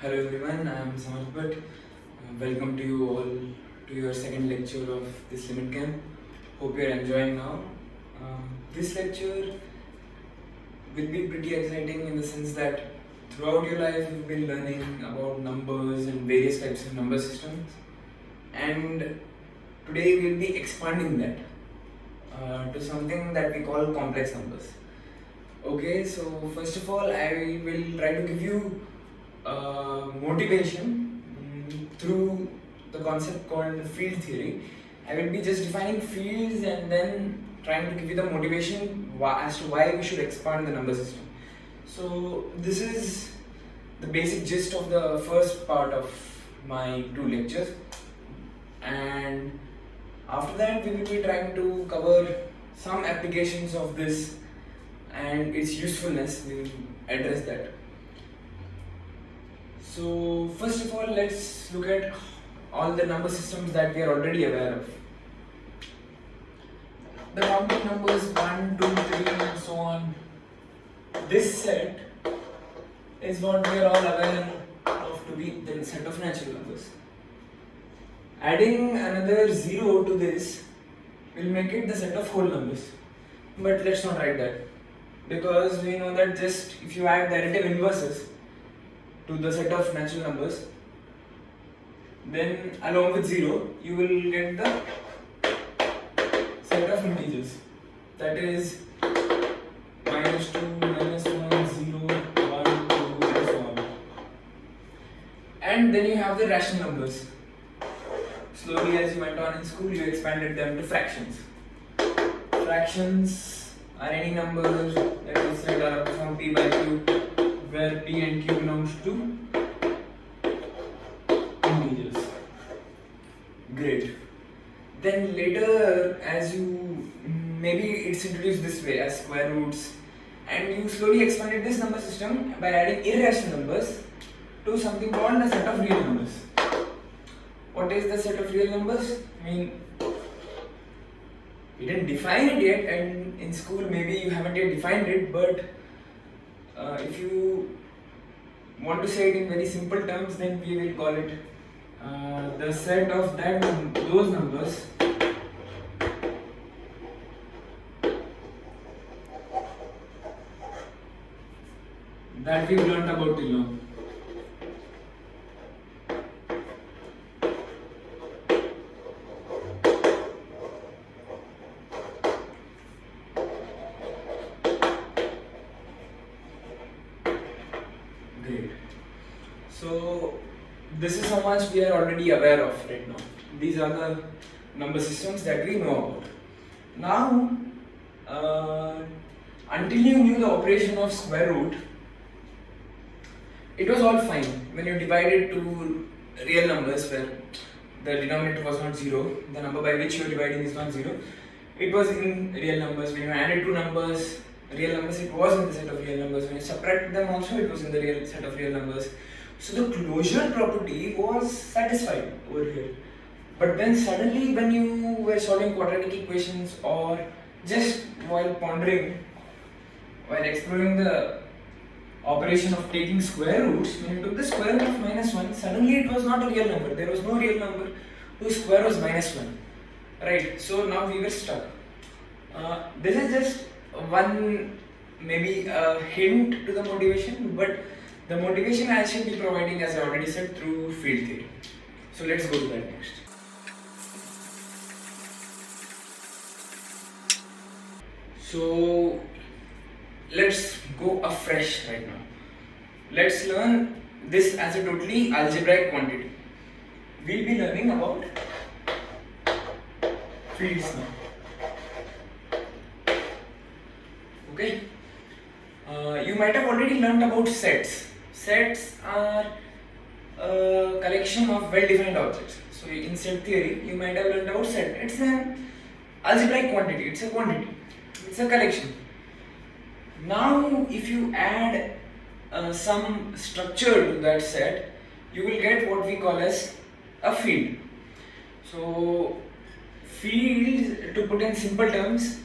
Hello everyone, I am Samarth Bhatt. Welcome to you all to your second lecture of this limit camp. Hope you are enjoying now. This lecture will be pretty exciting in the sense that throughout your life you've been learning about numbers and various types of number systems, and today we'll be expanding that to something that we call complex numbers. Okay, so first of all, I will try to give you motivation through the concept called field theory. I will be just defining fields and then trying to give you the motivation as to why we should expand the number system. So this is the basic gist of the first part of my two lectures, and after that we will be trying to cover some applications of this and its usefulness. We will address that. So first of all, let's look at all the number systems that we are already aware of. The counting numbers 1, 2, 3 and so on. This set is what we are all aware of to be the set of natural numbers. Adding another 0 to this will make it the set of whole numbers. But let's not write that, because we know that just if you add the additive inverses to the set of natural numbers, then along with 0 you will get the set of integers, that is minus 2, minus 1, 0, 1, 2 and so on. And then you have the rational numbers. Slowly as you went on in school, you expanded them to fractions. Fractions are any numbers that is said are from p by q, where p and q belongs to integers. Great. Then later, as you maybe it's introduced this way as square roots, and you slowly expanded this number system by adding irrational numbers to something called a set of real numbers. What is the set of real numbers? I mean, we didn't define it yet, and in school maybe you haven't yet defined it, but if you want to say it in very simple terms, then we will call it the set of those numbers that we've learned about till now. Great. So this is how much we are already aware of right now. These are the number systems that we know about. Now, until you knew the operation of square root, it was all fine. When you divided two real numbers where the denominator was not 0, the number by which you are dividing is not 0, it was in real numbers. When you added two numbers, real numbers, it was in the set of real numbers. When you subtracted them also, it was in the real set of real numbers. So the closure property was satisfied over here. But then suddenly when you were solving quadratic equations, or just while pondering, while exploring the operation of taking square roots, when you took the square root of minus 1, suddenly it was not a real number. There was no real number whose square was minus 1. Right, so now we were stuck. This is just one, maybe a hint to the motivation, but the motivation I shall be providing, as I already said, through field theory. So let's go to that next. So let's go afresh right now. Let's learn this as a totally algebraic quantity. We'll be learning about fields now. Okay. You might have already learned about sets. Sets are a collection of well-defined objects. So in set theory, you might have learned about set. It's an algebraic quantity. It's a quantity. It's a collection. Now, if you add some structure to that set, you will get what we call as a field. So, field, to put in simple terms,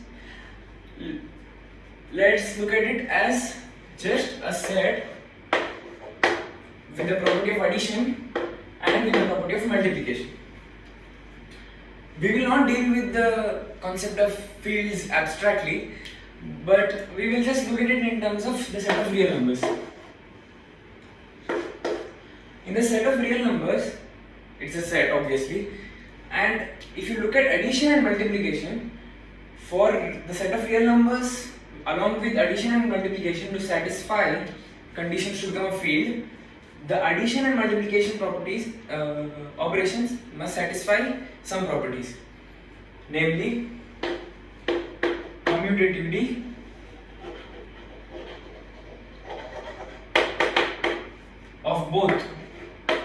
let's look at it as just a set with the property of addition and with the property of multiplication. We will not deal with the concept of fields abstractly, but we will just look at it in terms of the set of real numbers. In the set of real numbers, it's a set obviously, and if you look at addition and multiplication, for the set of real numbers, along with addition and multiplication to satisfy conditions to become a field, the addition and multiplication properties, operations must satisfy some properties, namely commutativity, of both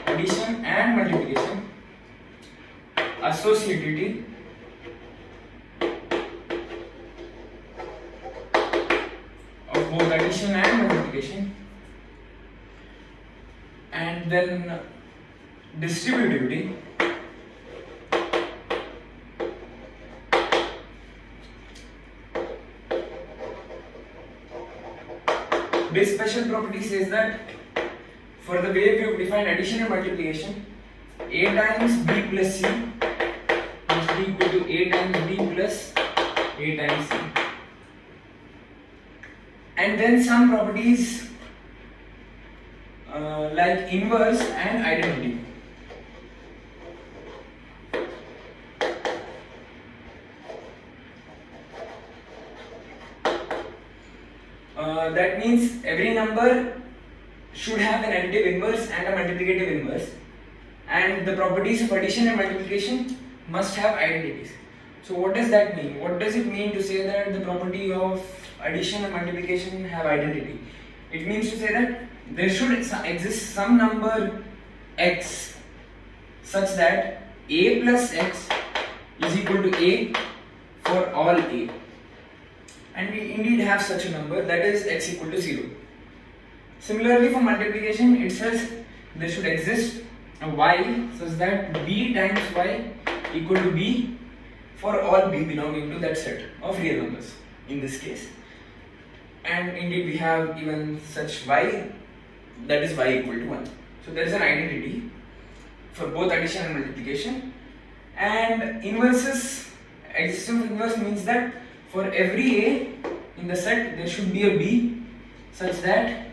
addition and multiplication, associativity, of both addition and multiplication, and then distributivity, this special property says that for the way we have defined addition and multiplication, a times b plus c must be equal to a times b plus a times c. And then some properties like inverse and identity. That means every number should have an additive inverse and a multiplicative inverse, and the properties of addition and multiplication must have identities. So what does that mean? What does it mean to say that the property of addition and multiplication have identity? It means to say that there should exist some number x such that a plus x is equal to a for all a, and we indeed have such a number, that is x equal to 0. Similarly, for multiplication, it says there should exist a y such that b times y equal to b for all b belonging to that set of real numbers in this case. And indeed we have even such y, that is y equal to 1. So there is an identity for both addition and multiplication. And inverses, existence of inverse means that for every a in the set there should be a b such that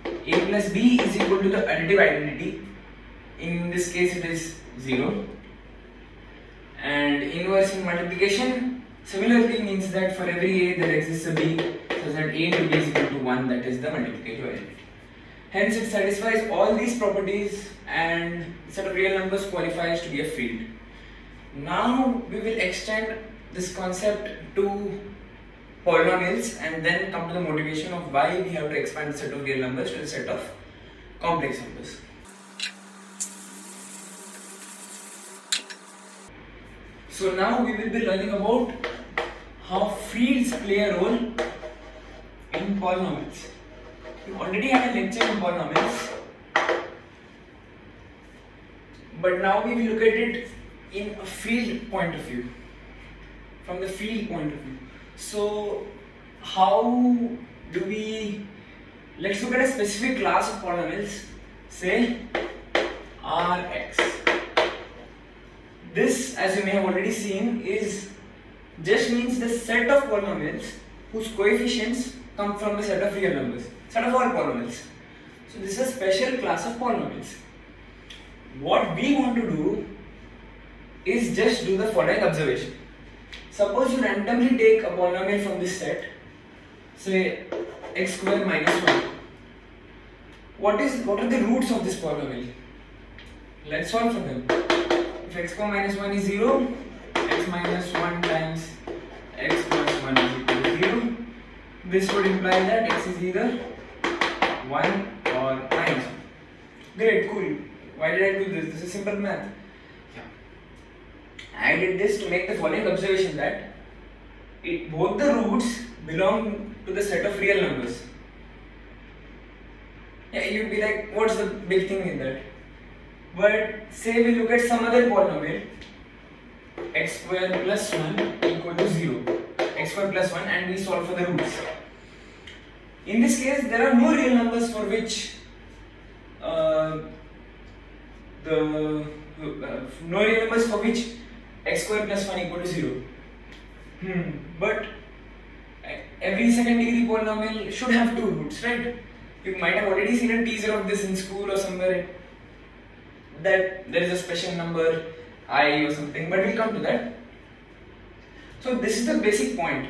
a plus b is equal to the additive identity. In this case it is 0. And inverse in multiplication similarly means that for every a there exists a b such that a into b is equal to 1, that is the multiplicative identity. Hence it satisfies all these properties and the set of real numbers qualifies to be a field. Now we will extend this concept to polynomials and then come to the motivation of why we have to expand the set of real numbers to the set of complex numbers. So now we will be learning about how fields play a role in polynomials. We already had a lecture in polynomials, but now we will look at it in a field point of view, from the field point of view. So how do we, let's look at a specific class of polynomials, say Rx. This, as you may have already seen, is just means the set of polynomials whose coefficients come from the set of real numbers, set of all polynomials. So this is a special class of polynomials. What we want to do is just do the following observation. Suppose you randomly take a polynomial from this set, say x square minus 1. What are the roots of this polynomial? Let's solve for them. If x square minus 1 is 0, x minus 1 times x plus 1 is equal to 0. This would imply that x is either 1 or minus 1. Great, cool. Why did I do this? This is simple math. I did this to make the following observation that both the roots belong to the set of real numbers. Yeah, you'd be like, what's the big thing in that? But say we look at some other polynomial, x square plus 1 equal to 0, x square plus 1, and we solve for the roots. In this case, there are no real numbers for which the no real numbers for which x square plus 1 equal to 0. But every second degree polynomial should have two roots, right? You might have already seen a teaser of this in school or somewhere, that there is a special number I or something, but we'll come to that. So this is the basic point.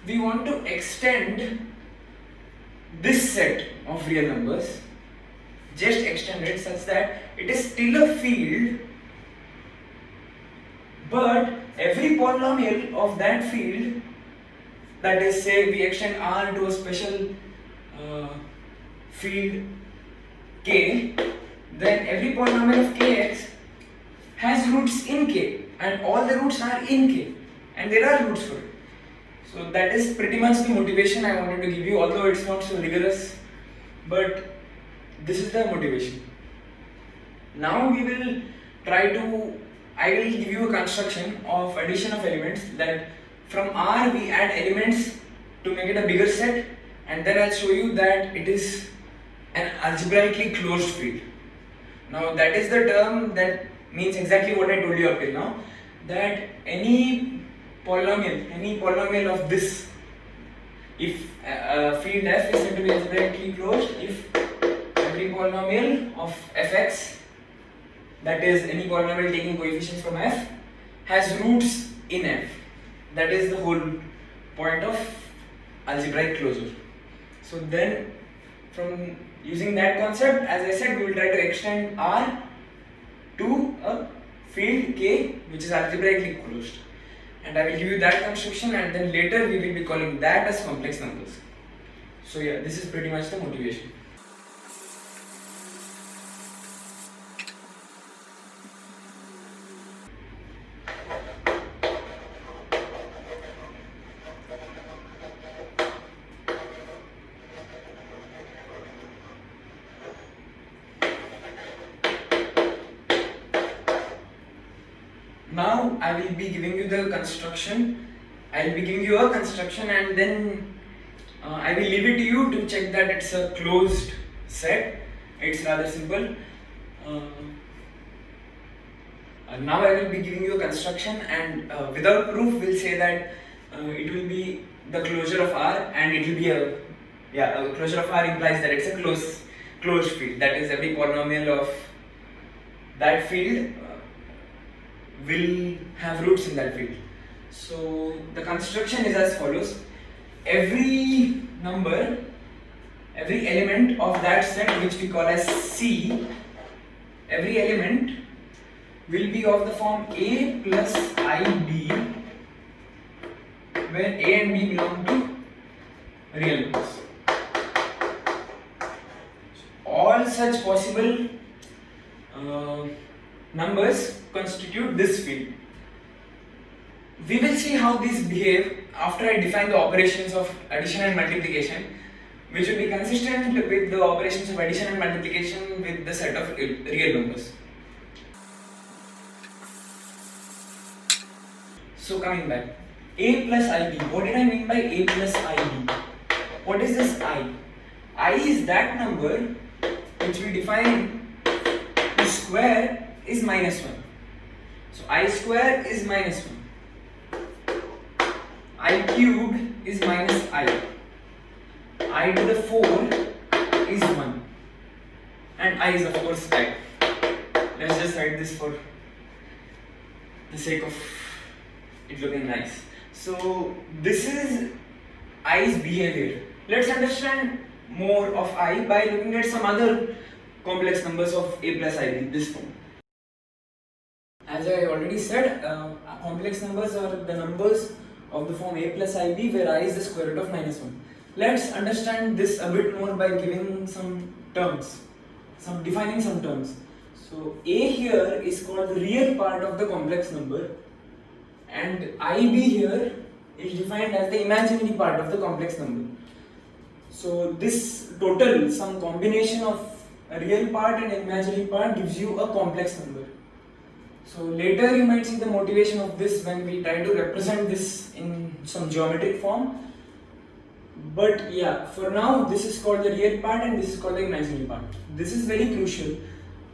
We want to extend this set of real numbers, just extend it such that it is still a field, but every polynomial of that field, that is, say we extend R to a special field K, then every polynomial of Kx has roots in K, and all the roots are in K, and there are roots for it. So that is pretty much the motivation I wanted to give you, although it's not so rigorous, but this is the motivation. Now we will I will give you a construction of addition of elements, that from R we add elements to make it a bigger set, and then I'll show you that it is an algebraically closed field. Now that is the term that means exactly what I told you up till now, that any polynomial of this, if field f is said to be algebraically closed if every polynomial of fx, that is any polynomial taking coefficients from f, has roots in f. That is the whole point of algebraic closure. So then, from using that concept, as I said, we will try to extend R to a field K which is algebraically closed, and I will give you that construction, and then later we will be calling that as complex numbers. So yeah, this is pretty much the motivation. Now I will be giving you the construction. I will be giving you a construction, and then I will leave it to you to check that it's a closed set. It's rather simple. Now I will be giving you a construction, and without proof we'll say that it will be the closure of R, and it will be a closure of R implies that it's a closed field. That is, every polynomial of that field will have roots in that field. So the construction is as follows: every element of that set, which we call as C, every element will be of the form A plus IB, where A and B belong to real numbers. All such possible numbers constitute this field. We will see how these behave after I define the operations of addition and multiplication, which will be consistent with the operations of addition and multiplication with the set of real numbers. So coming back, A plus IB. What did I mean by A plus IB? What is this I? I is that number which we define to square is minus 1. So I square is minus 1. I cubed is minus I to the 4 is 1. And I is of course I. Let's just write this for the sake of it looking nice. So this is I's behavior. Let's understand more of I by looking at some other complex numbers of A plus IB, this form. As I already said, complex numbers are the numbers of the form A plus IB where I is the square root of minus 1. Let's understand this a bit more by giving some terms, defining some terms. So A here is called the real part of the complex number, and IB here is defined as the imaginary part of the complex number. So this total, some combination of a real part and imaginary part, gives you a complex number. So later you might see the motivation of this when we try to represent this in some geometric form. But yeah, for now this is called the real part and this is called the imaginary part. This is very crucial.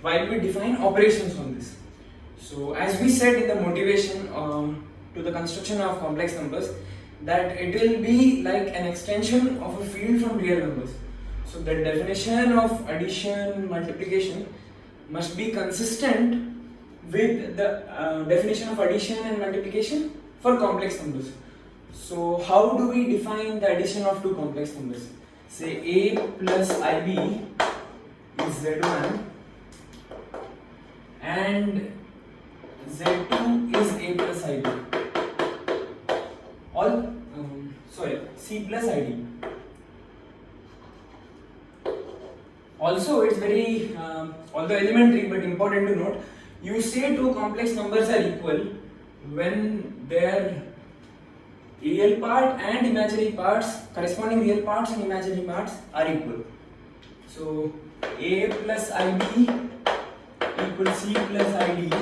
while we define operations on this. So as we said in the motivation to the construction of complex numbers, that it will be like an extension of a field from real numbers. So the definition of addition, multiplication must be consistent with the definition of addition and multiplication for complex numbers. So how do we define the addition of two complex numbers? Say a plus ib is z1 and z2 is a plus ib. C plus id. Also, it's very although elementary but important to note, you say two complex numbers are equal when their real part and imaginary parts, corresponding real parts and imaginary parts are equal. So a plus ib equals c plus id,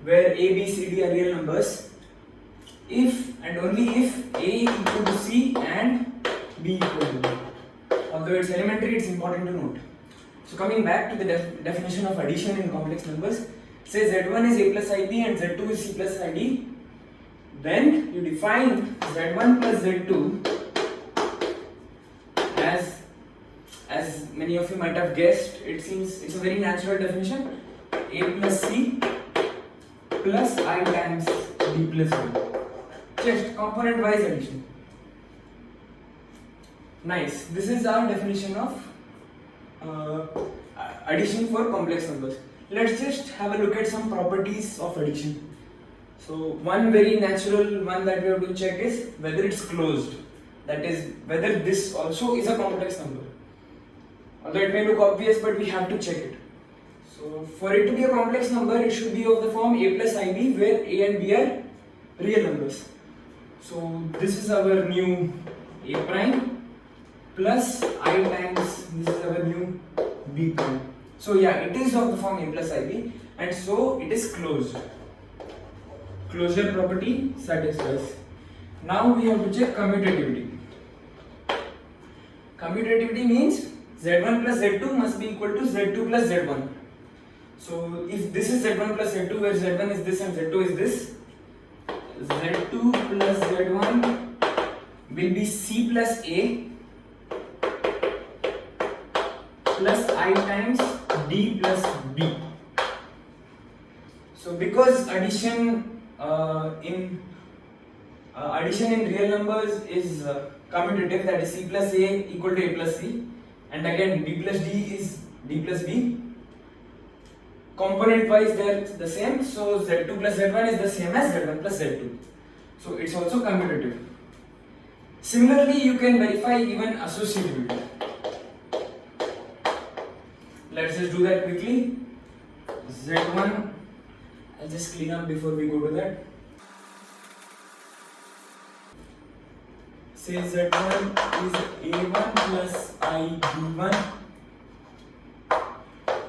where a, b, c, d are real numbers, if and only if a equal to c and b equal to b. Although it's elementary, it's important to note. So coming back to the definition of addition in complex numbers, say z1 is a plus ib and z2 is c plus id, then you define z1 plus z2 as many of you might have guessed, it seems it's a very natural definition, a plus c plus I times b plus b. Just component wise addition. Nice. This is our definition of addition for complex numbers. Let's just have a look at some properties of addition. So one very natural one that we have to check is whether it's closed. That is, whether this also is a complex number. Although it may look obvious, but we have to check it. So for it to be a complex number, it should be of the form a plus ib, where a and b are real numbers. So this is our new a prime plus I times this is our new b prime. So yeah, it is of the form a plus ib, and so it is closed. Closure property satisfies. Now we have to check commutativity. Commutativity means z1 plus z2 must be equal to z2 plus z1. So if this is z1 plus z2, where z1 is this and z2 is this, z2 plus z1 will be c plus a plus I times d plus b. So because addition in real numbers is commutative, that is c plus a equal to a plus c, and again b plus d is d plus b. Component wise they are the same, so z2 plus z1 is the same as z1 plus z2. So it's also commutative. Similarly, you can verify even associativity. Let's just do that quickly. Z1, I'll just clean up before we go to that. Say Z1 is A1 plus IB1,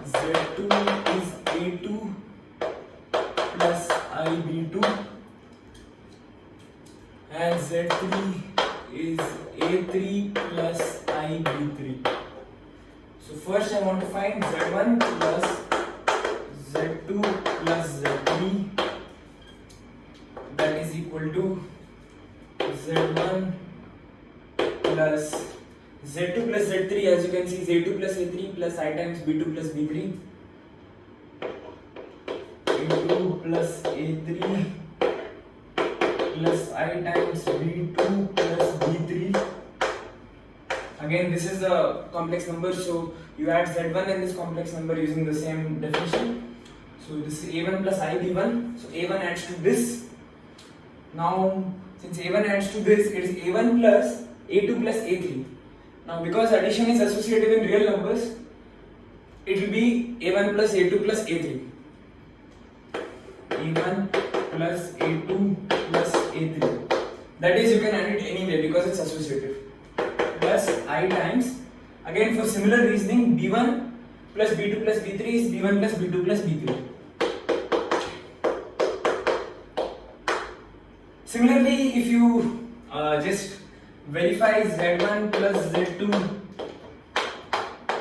Z2 is A2 plus IB2, and Z3 is A3 plus IB3. So first I want to find Z1 plus Z2 plus Z3, that is equal to Z1 plus Z2 plus Z3, as you can see, Z2 plus A3 plus I times B2 plus B3, A2 plus A3 plus I times B2 plus B3. Again, this is a complex number, so you add Z1 in this complex number using the same definition. So this is A1 plus IB1, so A1 adds to this. Now, since A1 adds to this, it is A1 plus A2 plus A3. Now, because addition is associative in real numbers, it will be A1 plus A2 plus A3. A1 plus A2 plus A3. That is, you can add it anyway because it's associative. Plus I times, again for similar reasoning, B1 plus B2 plus B3 is B1 plus B2 plus B3. Similarly, if you just verify Z1 plus Z2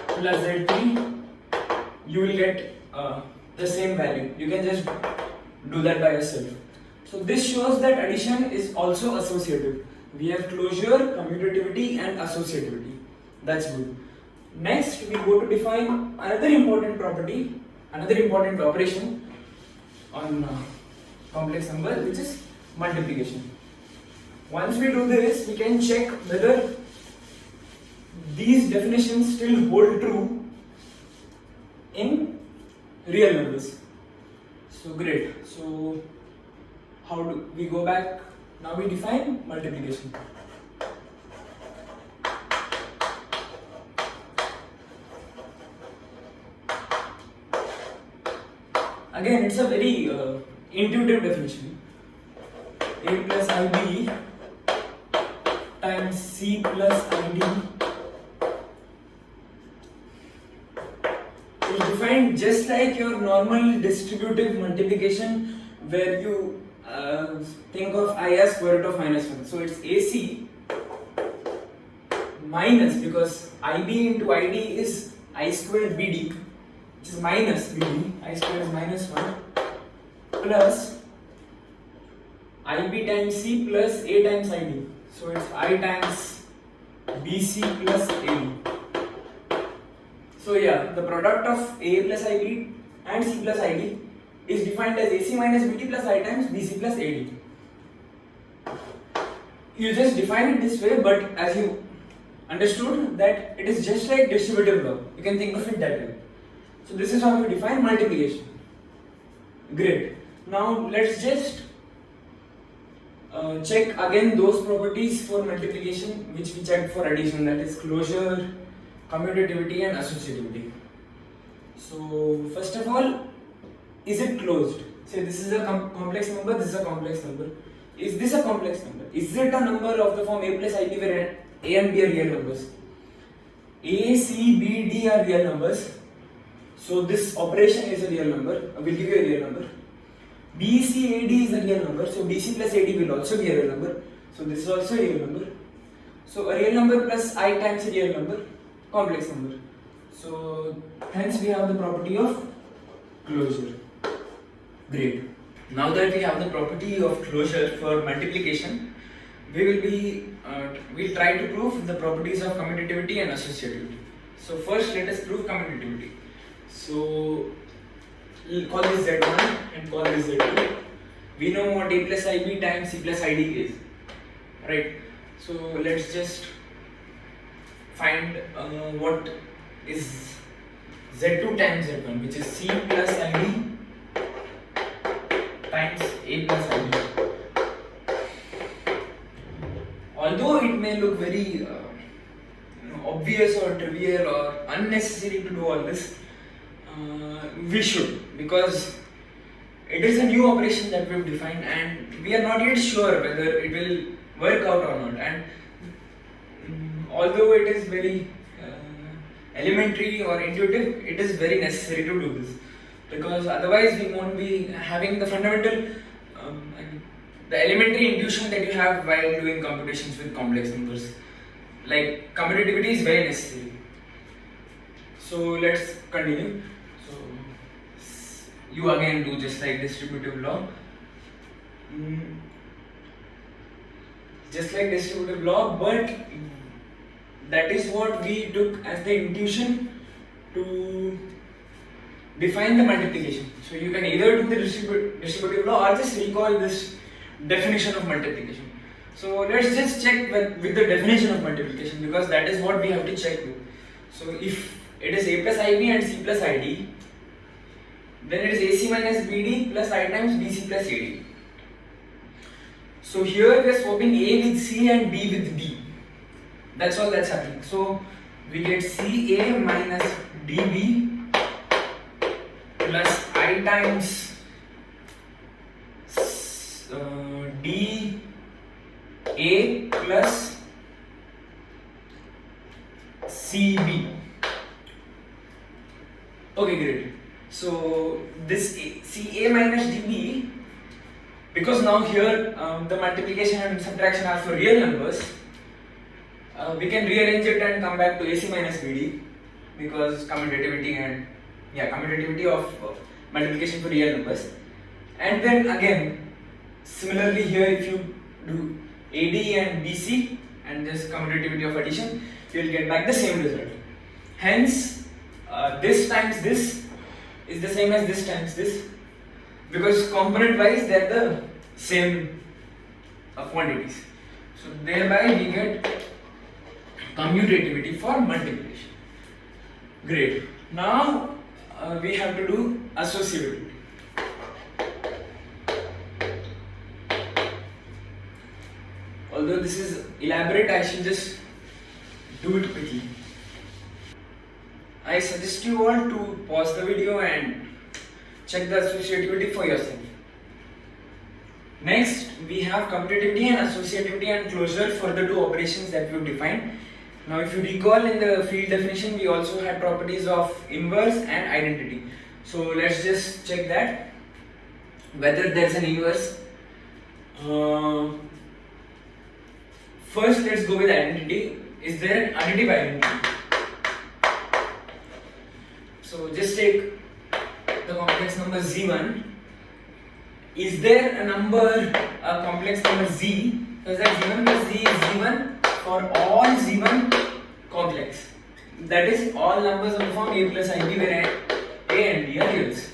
plus Z3, you will get the same value. You can just do that by yourself. So this shows that addition is also associative. We have closure, commutativity and associativity. That's good. Next we go to define another important property, another important operation on complex number, which is multiplication. Once we do this, we can check whether these definitions still hold true in real numbers. So great. So how do we go back? Now we define multiplication. Again, it's a very intuitive definition. A plus IB times C plus ID is defined just like your normal distributive multiplication, where you think of I as square root of minus 1. So it's AC minus, because IB into ID is I squared BD, which is minus BD, I squared is minus 1, plus IB times C plus A times ID. So it's I times BC plus AD. So yeah, the product of A plus IB and C plus ID is defined as AC minus BD plus I times BC plus AD. You just define it this way, but as you understood that it is just like distributive law, you can think of it that way. So this is how we define multiplication. Great. Now let's just check again those properties for multiplication which we checked for addition, that is closure, commutativity and associativity. So first of all, is it closed? Say this is a complex number, this is a complex number. Is this a complex number? Is it a number of the form A plus IB where A and B are real numbers? A, C, B, D are real numbers. So this operation is a real number, will give you a real number. BCAD is a real number, so BC plus AD will also be a real number. So this is also a real number. So a real number plus I times a real number, complex number. So hence we have the property of closure. Great. Now that we have the property of closure for multiplication, we'll try to prove the properties of commutativity and associativity. So first let us prove commutativity. So we'll call this Z1 and call this Z2. We know what A plus IB times C plus ID is, right? So let's just find what is Z2 times Z1, which is C plus ID times A plus IB. Although it may look very obvious or trivial or unnecessary to do all this, we should, because it is a new operation that we have defined and we are not yet sure whether it will work out or not. And although it is very elementary or intuitive, it is very necessary to do this, because otherwise we won't be having the fundamental, the elementary intuition that you have while doing computations with complex numbers. Like commutativity is very necessary. So let's continue. So you again do just like distributive law. Just like distributive law, but that is what we took as the intuition to define the multiplication. So you can either do the distributive law or just recall this definition of multiplication. So let's just check with the definition of multiplication, because that is what we have to check with. So if it is A plus IB and C plus ID, then it is AC minus BD plus I times BC plus AD. So here we are swapping A with C and B with D. That's all that's happening. So we get CA minus DB plus I times DA plus CB. Okay, great. So this CA minus DB, because now here the multiplication and subtraction are for real numbers, we can rearrange it and come back to AC minus BD, because commutativity and commutativity of multiplication for real numbers. And then again, similarly here, if you do AD and BC and this commutativity of addition, you will get back the same result. Hence, this times this is the same as this times this, because component wise they are the same quantities. So thereby we get commutativity for multiplication. Great. Now we have to do associativity. Although this is elaborate, I should just do it quickly. I suggest you all to pause the video and check the associativity for yourself. Next, we have commutativity and associativity and closure for the two operations that we've defined. Now, if you recall in the field definition, we also had properties of inverse and identity. So let's just check that whether there's an inverse. First, let's go with identity. Is there an additive identity? So just take the complex number z1. Is there a number, a complex number z? Because that z1 plus z is z1 for all z1 complex. That is all numbers of the form a plus ib where a and b are reals.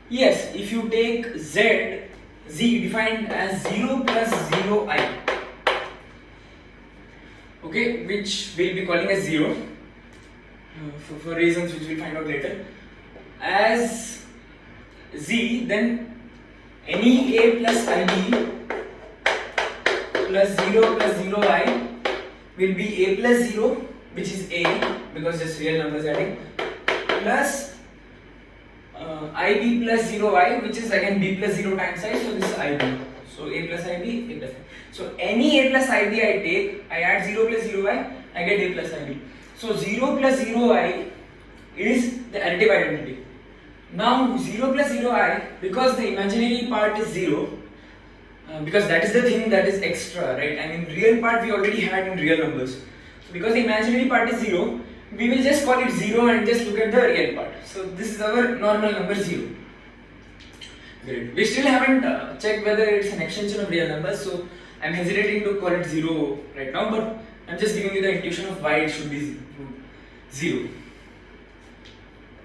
Yes, if you take z defined as 0 plus 0i, okay, which we'll be calling as 0 for reasons which we'll find out later, as z, then any a plus ib plus 0 plus 0i will be a plus 0, which is a because just real numbers adding, plus ib plus 0i, which is again b plus 0 times I, so this is ib. So a plus ib, a plus ib. So any a plus ib I take, I add 0 plus 0i, I get a plus ib. So 0 plus 0i is the additive identity. Now 0 plus 0i, because the imaginary part is 0, because that is the thing that is extra, right? I mean, real part we already had in real numbers. So because the imaginary part is 0, we will just call it 0 and just look at the real part. So this is our normal number 0. Great. We still haven't checked whether it's an extension of real numbers, so I'm hesitating to call it 0 right now, but I'm just giving you the intuition of why it should be 0.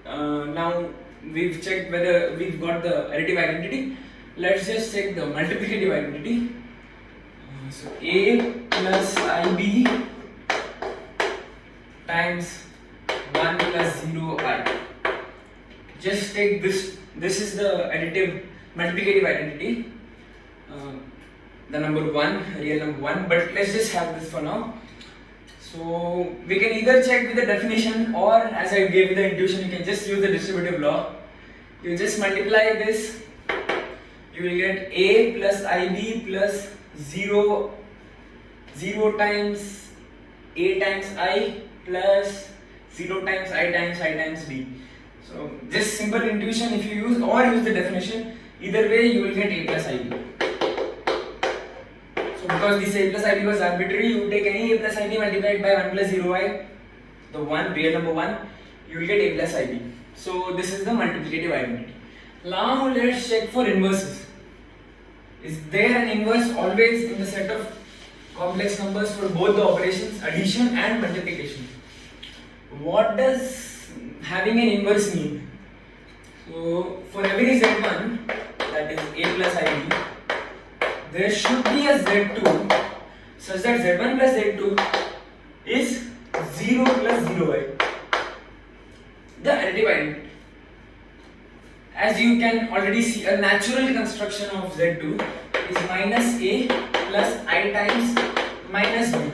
Now we've checked whether we've got the additive identity. Let's just check the multiplicative identity. So a plus ib times 1 plus 0i. Just take this. This is the additive multiplicative identity. The number 1, real number 1. But let's just have this for now. So we can either check with the definition, or as I gave you the intuition, you can just use the distributive law. You just multiply this. You will get a plus ib plus 0 times a times I plus 0 times I times b. So just simple intuition, if you use or use the definition, either way you will get a plus ib. So because this a plus ib was arbitrary, you take any a plus ib multiplied by 1 plus 0i, the one, real number 1, you will get a plus ib. So this is the multiplicative identity. Now let's check for inverses. Is there an inverse always in the set of complex numbers for both the operations addition and multiplication? What does having an inverse mean? So for every z1, that is a plus ib, there should be a z2 such that z1 plus z2 is 0 plus 0i. The additive identity. As you can already see, a natural construction of z2 is minus a plus I times minus b.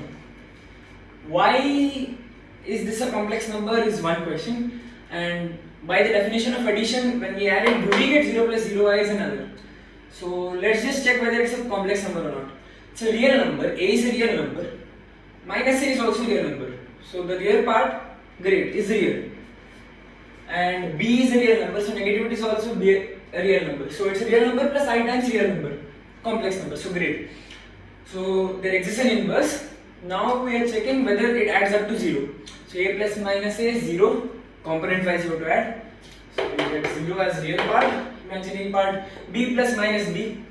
Why is this a complex number is one question, and by the definition of addition, when we add it, do we get 0 plus 0i is another. So let's just check whether it's a complex number or not. It's a real number, a is a real number, minus a is also a real number. So the real part, great, is real. And b is a real number, so negativity is also a real number. So it's a real number plus I times real number, complex number, so great. So there exists an inverse. Now we are checking whether it adds up to 0. So a plus minus a is 0, component wise you have to add. So we get 0 as real part, imaginary part, b plus minus b,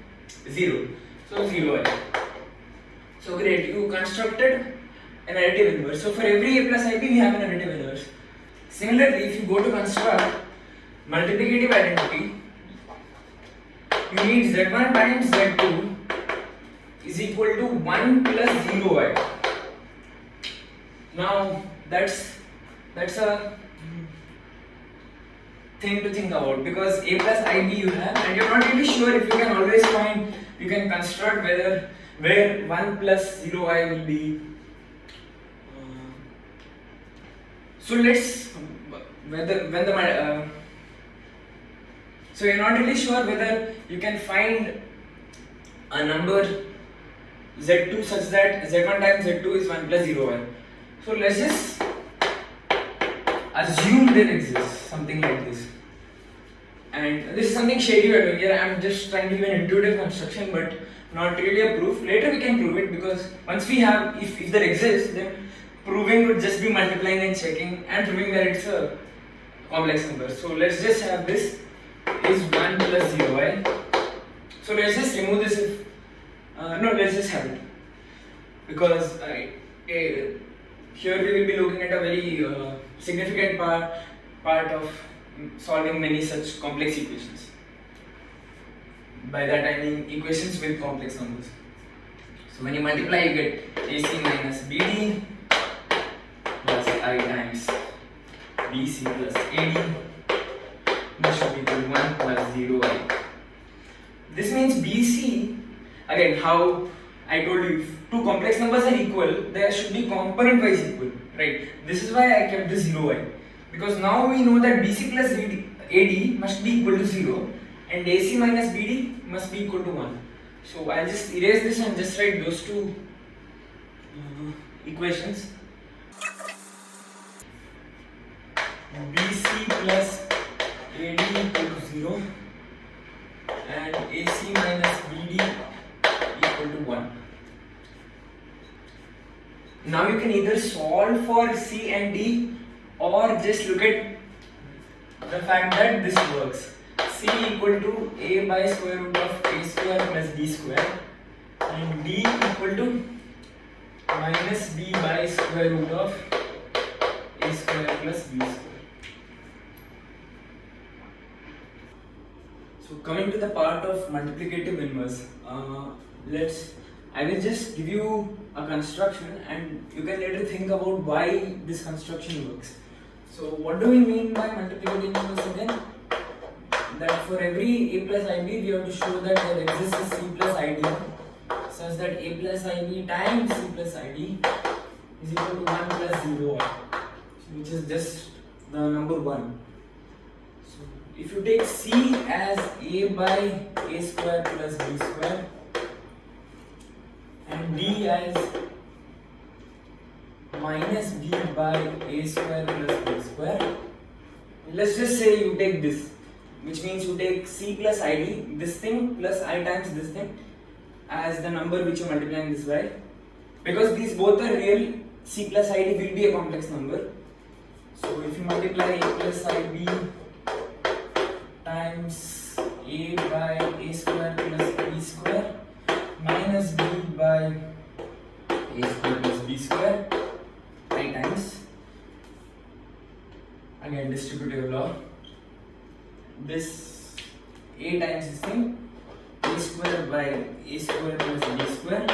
0. So 0 I. So great, you constructed an additive inverse. So for every a plus ib we have an additive inverse. Similarly, if you go to construct multiplicative identity, you need z1 times z2 is equal to 1 plus 0i. Now that's a thing to think about, because a plus ib you have and you're not really sure if you can always find, you can construct where 1 plus 0i will be. So let's so you're not really sure whether you can find a number z2 such that z1 times z2 is 1 plus 0i. So let's just assume there exists something like this, and this is something shady we're doing here. I'm just trying to give an intuitive construction but not really a proof. Later we can prove it, because once we have, if there exists, then proving would just be multiplying and checking and proving that it's a complex number. So let's just have this is 1 plus 0i. So let's just remove this if no, let's just have it, because here we will be looking at a very significant part of solving many such complex equations. By that I mean equations with complex numbers. So when you multiply, you get AC minus BD plus I times BC plus AD, which should be equal to 1 plus 0i. This means BC, again, how I told you, if two complex numbers are equal, they should be component wise equal, right? This is why I kept this 0i, because now we know that BC plus AD must be equal to 0 and AC minus BD must be equal to 1. So I'll just erase this and just write those two equations. BC plus AD equal to 0 and AC minus BD equal to 1. Now you can either solve for C and D or just look at the fact that this works. C equal to A by square root of A square plus B square and D equal to minus B by square root of A square plus B square. So coming to the part of multiplicative inverse, I will just give you a construction and you can later think about why this construction works. So what do we mean by multiplicative inverse again? That for every a plus ib we have to show that there exists a c plus id such that a plus ib times c plus id is equal to 1 plus 0, which is just the number 1. So if you take c as a by a square plus b square and d as minus b by a square plus b square, let's just say you take this, which means you take c plus id, this thing, plus I times this thing, as the number which you are multiplying this by. Because these both are real, c plus id will be a complex number. So if you multiply a plus ib times a by a square plus b square minus b by a square plus b square, I times, again distributive law, this a times this thing, a square by a square plus b square,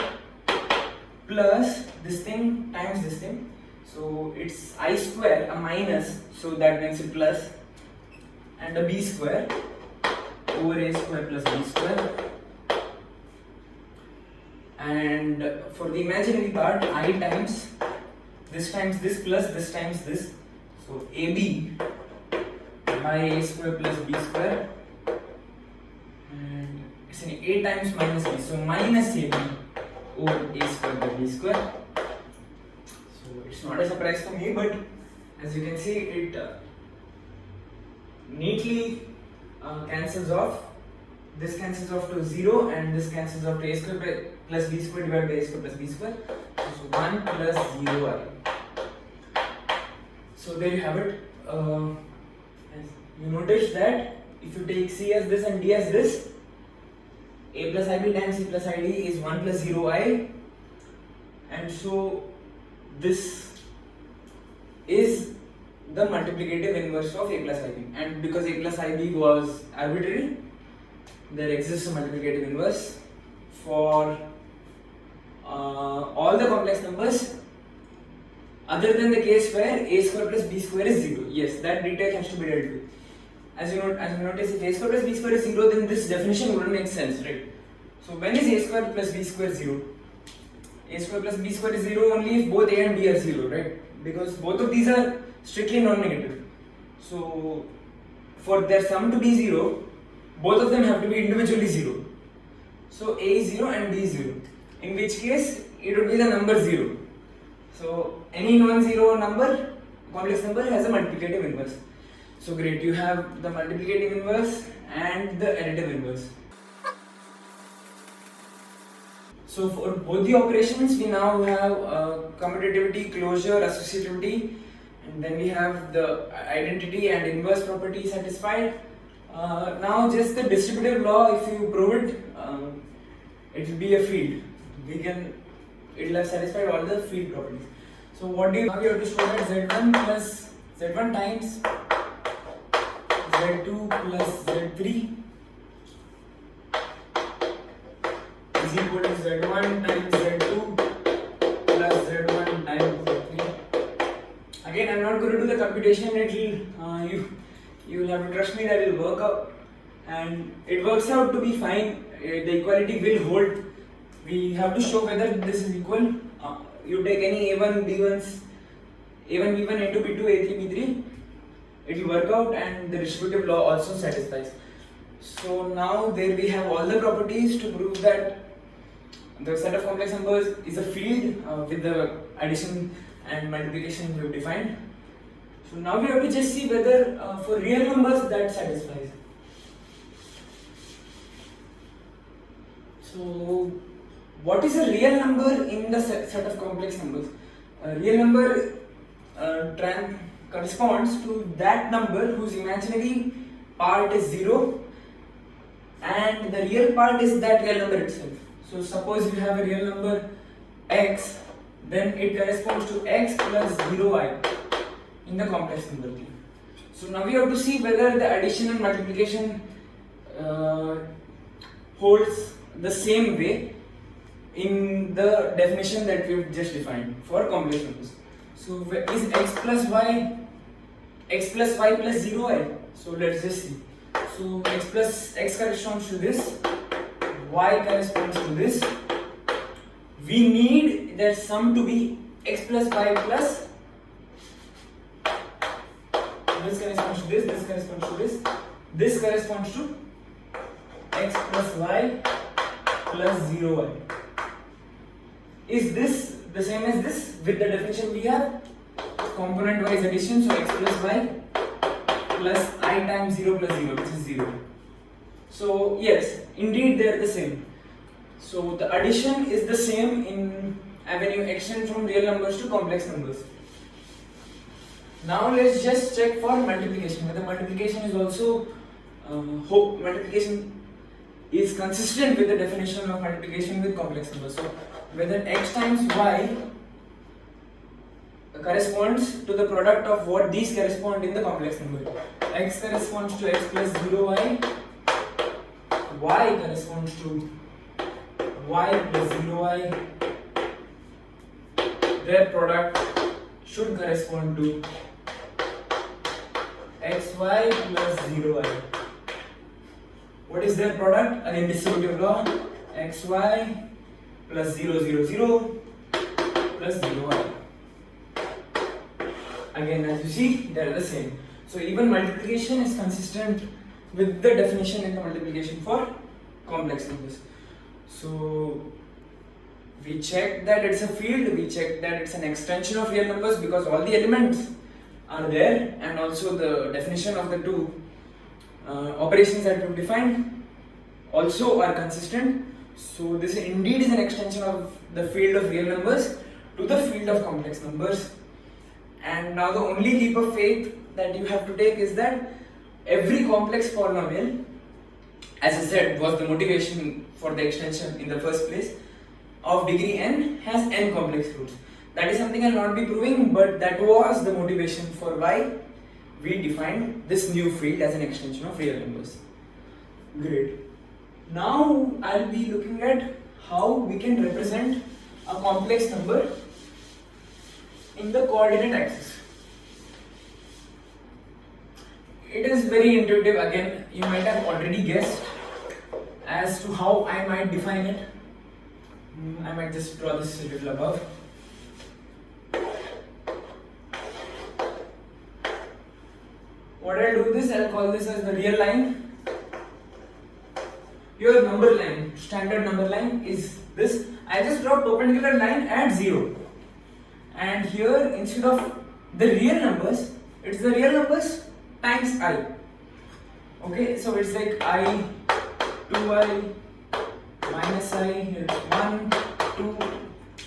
plus this thing times this thing. So it's I square, a minus, so that makes it plus, and a b square over a square plus b square. And for the imaginary part, I times this plus this times this. So ab by a square plus b square, and it's an a times minus b, so minus ab over a square by b square. So it's not a surprise for me, but as you can see, it neatly cancels off. This cancels off to 0 and this cancels off to a square plus b square divided by a square plus b square. So 1 plus 0i. So there you have it. you notice that if you take C as this and D as this, A plus IB times C plus ID is 1 plus 0I, and so this is the multiplicative inverse of A plus IB, and because A plus IB was arbitrary, there exists a multiplicative inverse for all the complex numbers other than the case where A square plus B square is 0. Yes, that detail has to be dealt with. As you notice, if A square plus B square is 0, then this definition wouldn't make sense, right? So when is A square plus B square 0? A square plus B square is 0 only if both A and B are 0, right? Because both of these are strictly non-negative. So for their sum to be 0, both of them have to be individually 0. So A is 0 and B is 0. In which case, it would be the number 0. So any non-zero number, complex number, has a multiplicative inverse. So great, you have the multiplicative inverse and the additive inverse. So for both the operations, we now have commutativity, closure, associativity, and then we have the identity and inverse property satisfied. Now just the distributive law, if you prove it, it will be a field. It will have satisfied all the field properties. So what do you now? You have to show that Z1 plus Z1 times Z2 plus Z3 is equal to Z1 times Z2 plus Z1 times Z3. Again, I am not going to do the computation. You will have to trust me that it will work out, and it works out to be fine. The equality will hold. We have to show whether this is equal. You take any A1, B1s, A1, B1, A2, B2, A3, B3, it will work out, and the distributive law also satisfies. So now there we have all the properties to prove that the set of complex numbers is a field with the addition and multiplication we have defined. So now we have to just see whether for real numbers that satisfies. So what is a real number in the set of complex numbers? A real number corresponds to that number whose imaginary part is 0 and the real part is that real number itself. So suppose you have a real number x, then it corresponds to x plus 0I in the complex number case. So now we have to see whether the addition and multiplication holds the same way in the definition that we've just defined for complex numbers. So is x plus y plus 0I? So let's just see. So x corresponds to this, y corresponds to this. We need their sum to be x plus y plus this corresponds to this corresponds to this corresponds to x plus y plus 0I. Is this the same as this with the definition we have? Component wise addition, so x plus y plus I times 0 plus 0, which is 0. So yes, indeed they are the same. So the addition is the same when you extend from real numbers to complex numbers. Now let's just check for multiplication, whether multiplication is also multiplication is consistent with the definition of multiplication with complex numbers. So whether x times y corresponds to the product of what these correspond in the complex number. X corresponds to x plus 0y, y corresponds to y plus 0y, their product should correspond to xy plus 0y. What is their product? Again, distributive law, xy plus 0, 0, 0 plus 0y. Again, as you see, they are the same. So even multiplication is consistent with the definition in the multiplication for complex numbers. So we check that it's a field, we check that it's an extension of real numbers because all the elements are there, and also the definition of the two operations that we've defined also are consistent. So this indeed is an extension of the field of real numbers to the field of complex numbers. And now the only leap of faith that you have to take is that every complex polynomial, as I said, was the motivation for the extension in the first place, of degree n has n complex roots. That is something I'll not be proving, but that was the motivation for why we defined this new field as an extension of real numbers. Great. Now I'll be looking at how we can represent a complex number in the coordinate axis. It is very intuitive. Again, you might have already guessed as to how I might define it. I might just draw this a little above. What I'll do is I'll call this as the real line. Your number line, standard number line is this. I just draw perpendicular line at 0. And here, instead of the real numbers, it's the real numbers times I. Okay, so it's like I, 2I, minus I, here it's 1, 2,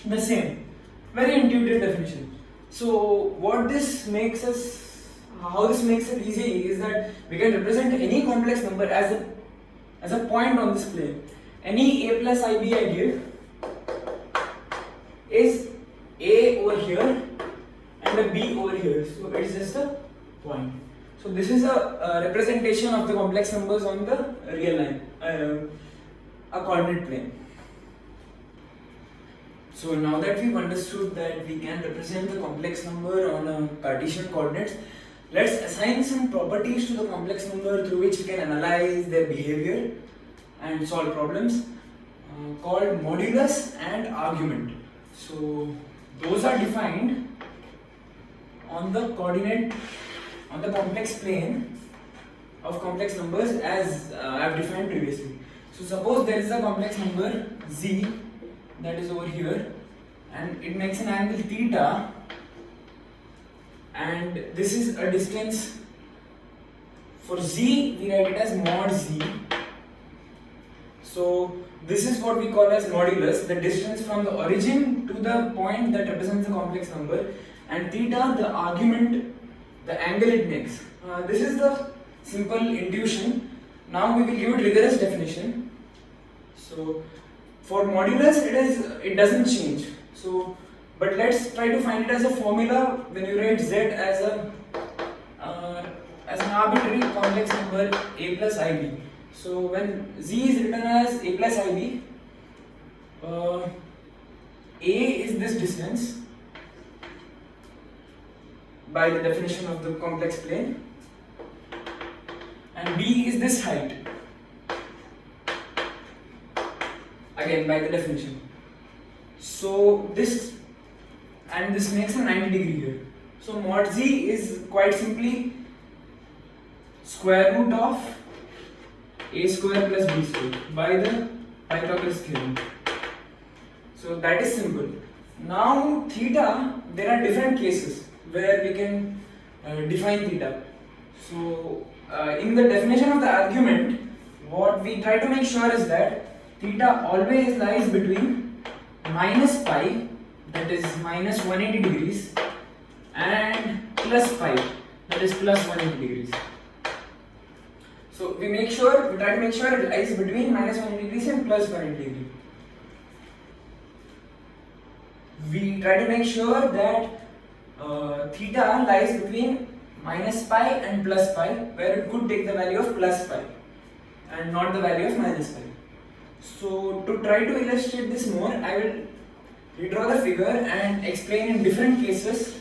the same. Very intuitive definition. So what this makes us, how this makes it easy is that we can represent any complex number as a point on this plane. Any a plus ib I give is a over here and a b over here. So it's just a point. So this is a representation of the complex numbers on the real line, a coordinate plane. So now that we've understood that we can represent the complex number on a Cartesian coordinates, let's assign some properties to the complex number through which we can analyze their behavior and solve problems called modulus and argument. So those are defined on the coordinate, on the complex plane of complex numbers as I have defined previously. So suppose there is a complex number z that is over here and it makes an angle theta, and this is a distance. For z we write it as mod z. So this is what we call as modulus, the distance from the origin to the point that represents the complex number, and theta the argument, the angle it makes. This is the simple intuition. Now we will give it rigorous definition. So for modulus it doesn't change. So but let's try to find it as a formula when you write z as an arbitrary complex number a plus ib. So when z is written as a plus ib, a is this distance by the definition of the complex plane, and b is this height again by the definition. So this makes a 90 degree here. So mod z is quite simply square root of a square plus b square by the Pythagoras theorem. So that is simple. Now theta, there are different cases where we can define theta. So in the definition of the argument, what we try to make sure is that theta always lies between minus pi, that is minus 180 degrees, and plus pi, that is plus 180 degrees. So we try to make sure it lies between minus 180 degrees and plus 180 degrees. We try to make sure that theta lies between minus pi and plus pi, where it could take the value of plus pi and not the value of minus pi. So to try to illustrate this more, I will redraw the figure and explain in different cases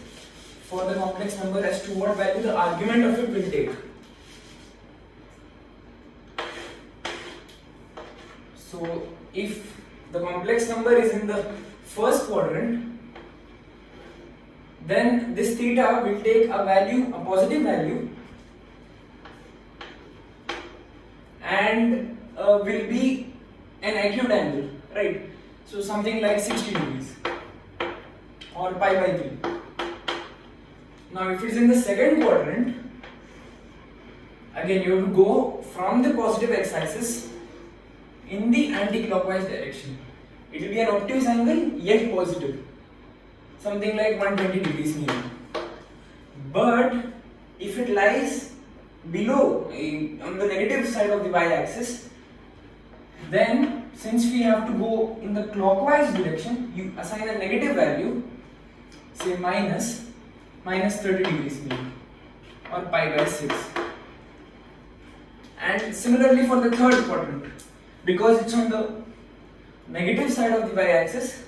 for the complex number as to what value the argument of it will take. So if the complex number is in the first quadrant, then this theta will take a value, a positive value, and will be an acute angle, right? So something like 60 degrees or pi by 3. Now if it is in the second quadrant, again you have to go from the positive x-axis in the anti-clockwise direction. It will be an obtuse angle yet positive, something like 120 degrees maybe. But if it lies below on the negative side of the y-axis, then since we have to go in the clockwise direction, you assign a negative value, say minus 30 degrees maybe, or pi by 6. And similarly for the third quadrant, because it's on the negative side of the y-axis,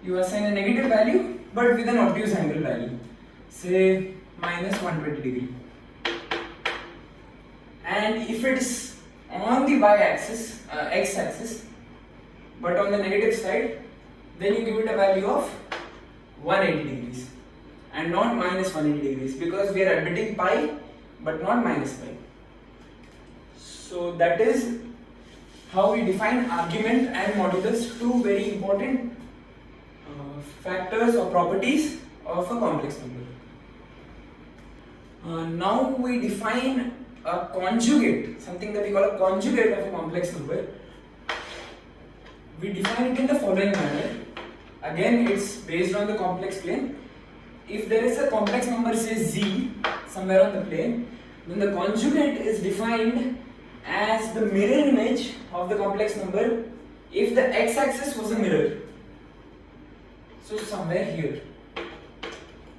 you assign a negative value but with an obtuse angle value, say minus 120 degree. And if it's on the y-axis, x-axis, but on the negative side, then you give it a value of 180 degrees and not minus 180 degrees, because we are admitting pi but not minus pi. So that is how we define argument and modulus, two very important factors or properties of a complex number. Now we define a conjugate, something that we call a conjugate of a complex number. We define it in the following manner. Again, it's based on the complex plane. If there is a complex number, say z, somewhere on the plane, then the conjugate is defined as the mirror image of the complex number if the x-axis was a mirror. So somewhere here.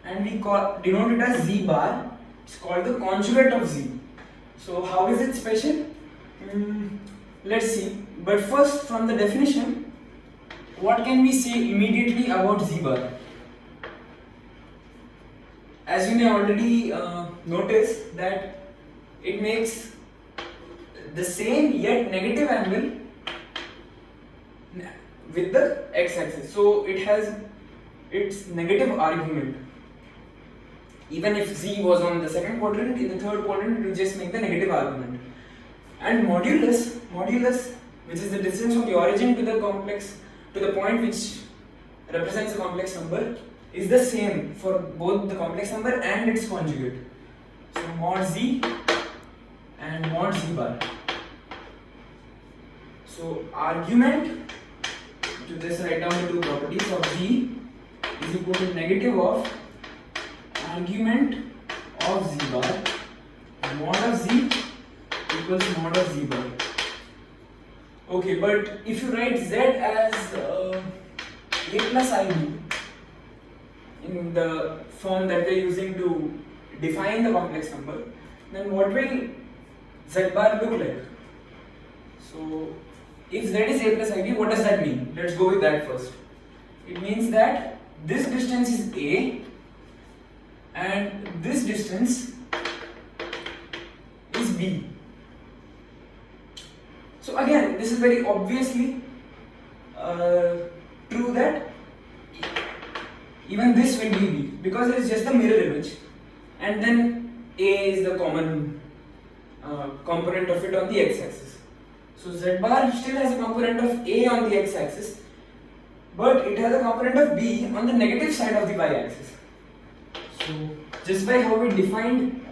And we denote it as z bar. It's called the conjugate of z. So how is it special? Let's see. But first, from the definition, what can we say immediately about z bar? As you may already notice that it makes the same yet negative angle with the x-axis. So it has its negative argument. Even if z was on the second quadrant, in the third quadrant it will just make the negative argument. And modulus, which is the distance from the origin to the complex, to the point which represents a complex number, is the same for both the complex number and its conjugate. So mod z and mod z bar. So argument, to this write down the two properties of z is equal to negative of argument of z bar, mod of z equals mod of z bar. Okay, but if you write z as a plus ib in the form that we are using to define the complex number, then what will z bar look like? So if z is a plus ib, what does that mean? Let's go with that first. It means that this distance is a and this distance is b. So again, this is very obviously true that even this will be b, because it is just the mirror image, and then a is the common component of it on the x-axis. So z bar still has a component of a on the x-axis, but it has a component of b on the negative side of the y-axis. So just by how we defined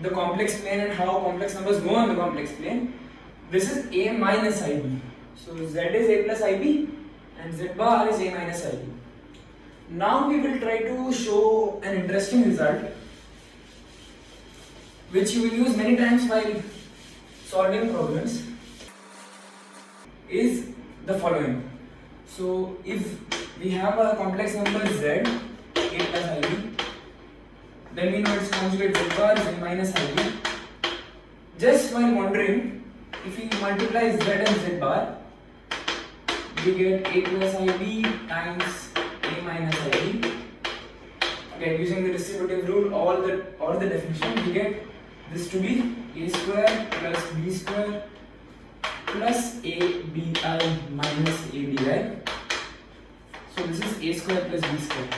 the complex plane and how complex numbers go on the complex plane, this is a minus ib. So z is a plus ib and z bar is a minus ib. Now we will try to show an interesting result which you will use many times while solving problems, is the following. So if we have a complex number z, a plus ib, then we know its conjugate z bar is a minus ib. Just while wondering, if we multiply z and z bar, we get a plus ib times a minus ib. Again, using the distributive rule or the definition, we get this to be a square plus b square plus abi minus abi. So this is a square plus b square.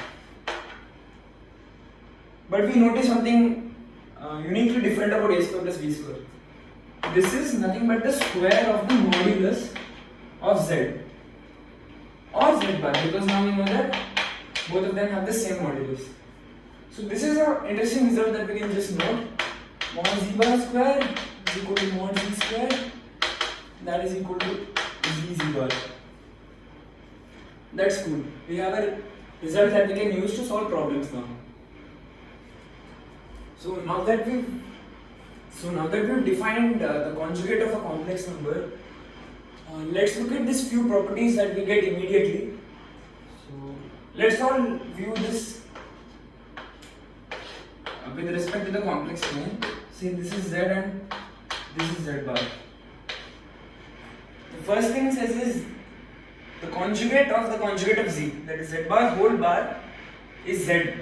But we notice something uniquely different about a square plus b square. This is nothing but the square of the modulus of z or z bar, because now we know that both of them have the same modulus. So this is an interesting result that we can just note. Mod z bar square is equal to mod z square, that is equal to z bar. That's cool. We have a result that we can use to solve problems now. So now that we've defined the conjugate of a complex number, let's look at these few properties that we get immediately. So let's all view this with respect to the complex plane. See, this is z and this is z bar. The first thing it says is the conjugate of z, that is z bar whole bar, is z.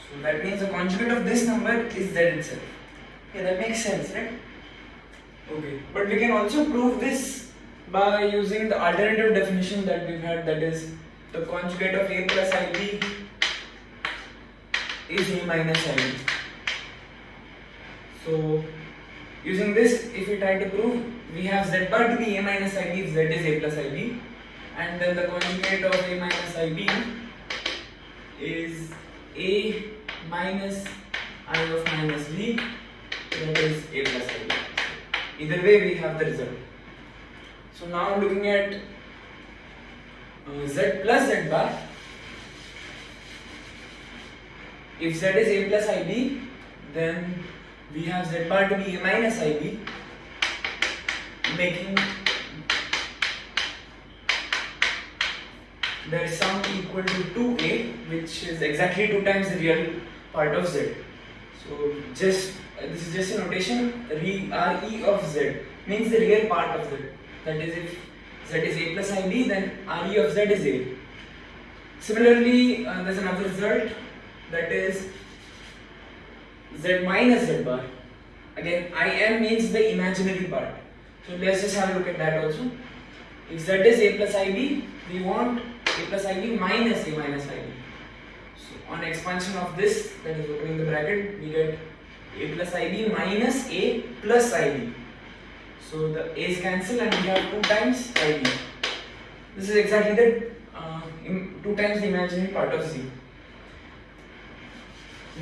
So that means the conjugate of this number is z itself. Yeah, that makes sense, right? Okay, but we can also prove this by using the alternative definition that we've had, that is the conjugate of a plus ib is a minus ib. So using this, if we try to prove, we have z bar to be a minus ib if z is a plus ib, and then the conjugate of a minus ib is a minus I of minus b, that is a plus ib. Either way we have the result. So now looking at z plus z bar, if z is a plus ib, then we have z bar to be a minus ib, making their sum equal to 2a, which is exactly 2 times the real part of z. So this is just a notation. Re of z means the real part of z. That is, if z is a plus ib, then re of z is a. Similarly, there's another result, that is z minus z bar. Again, im means the imaginary part. So let's just have a look at that also. If z is a plus ib, we want a plus ib minus a minus ib. So on expansion of this, that is opening the bracket, we get a plus ib minus a plus ib. So the a's cancel and we have 2 times ib. This is exactly the 2 times the imaginary part of z.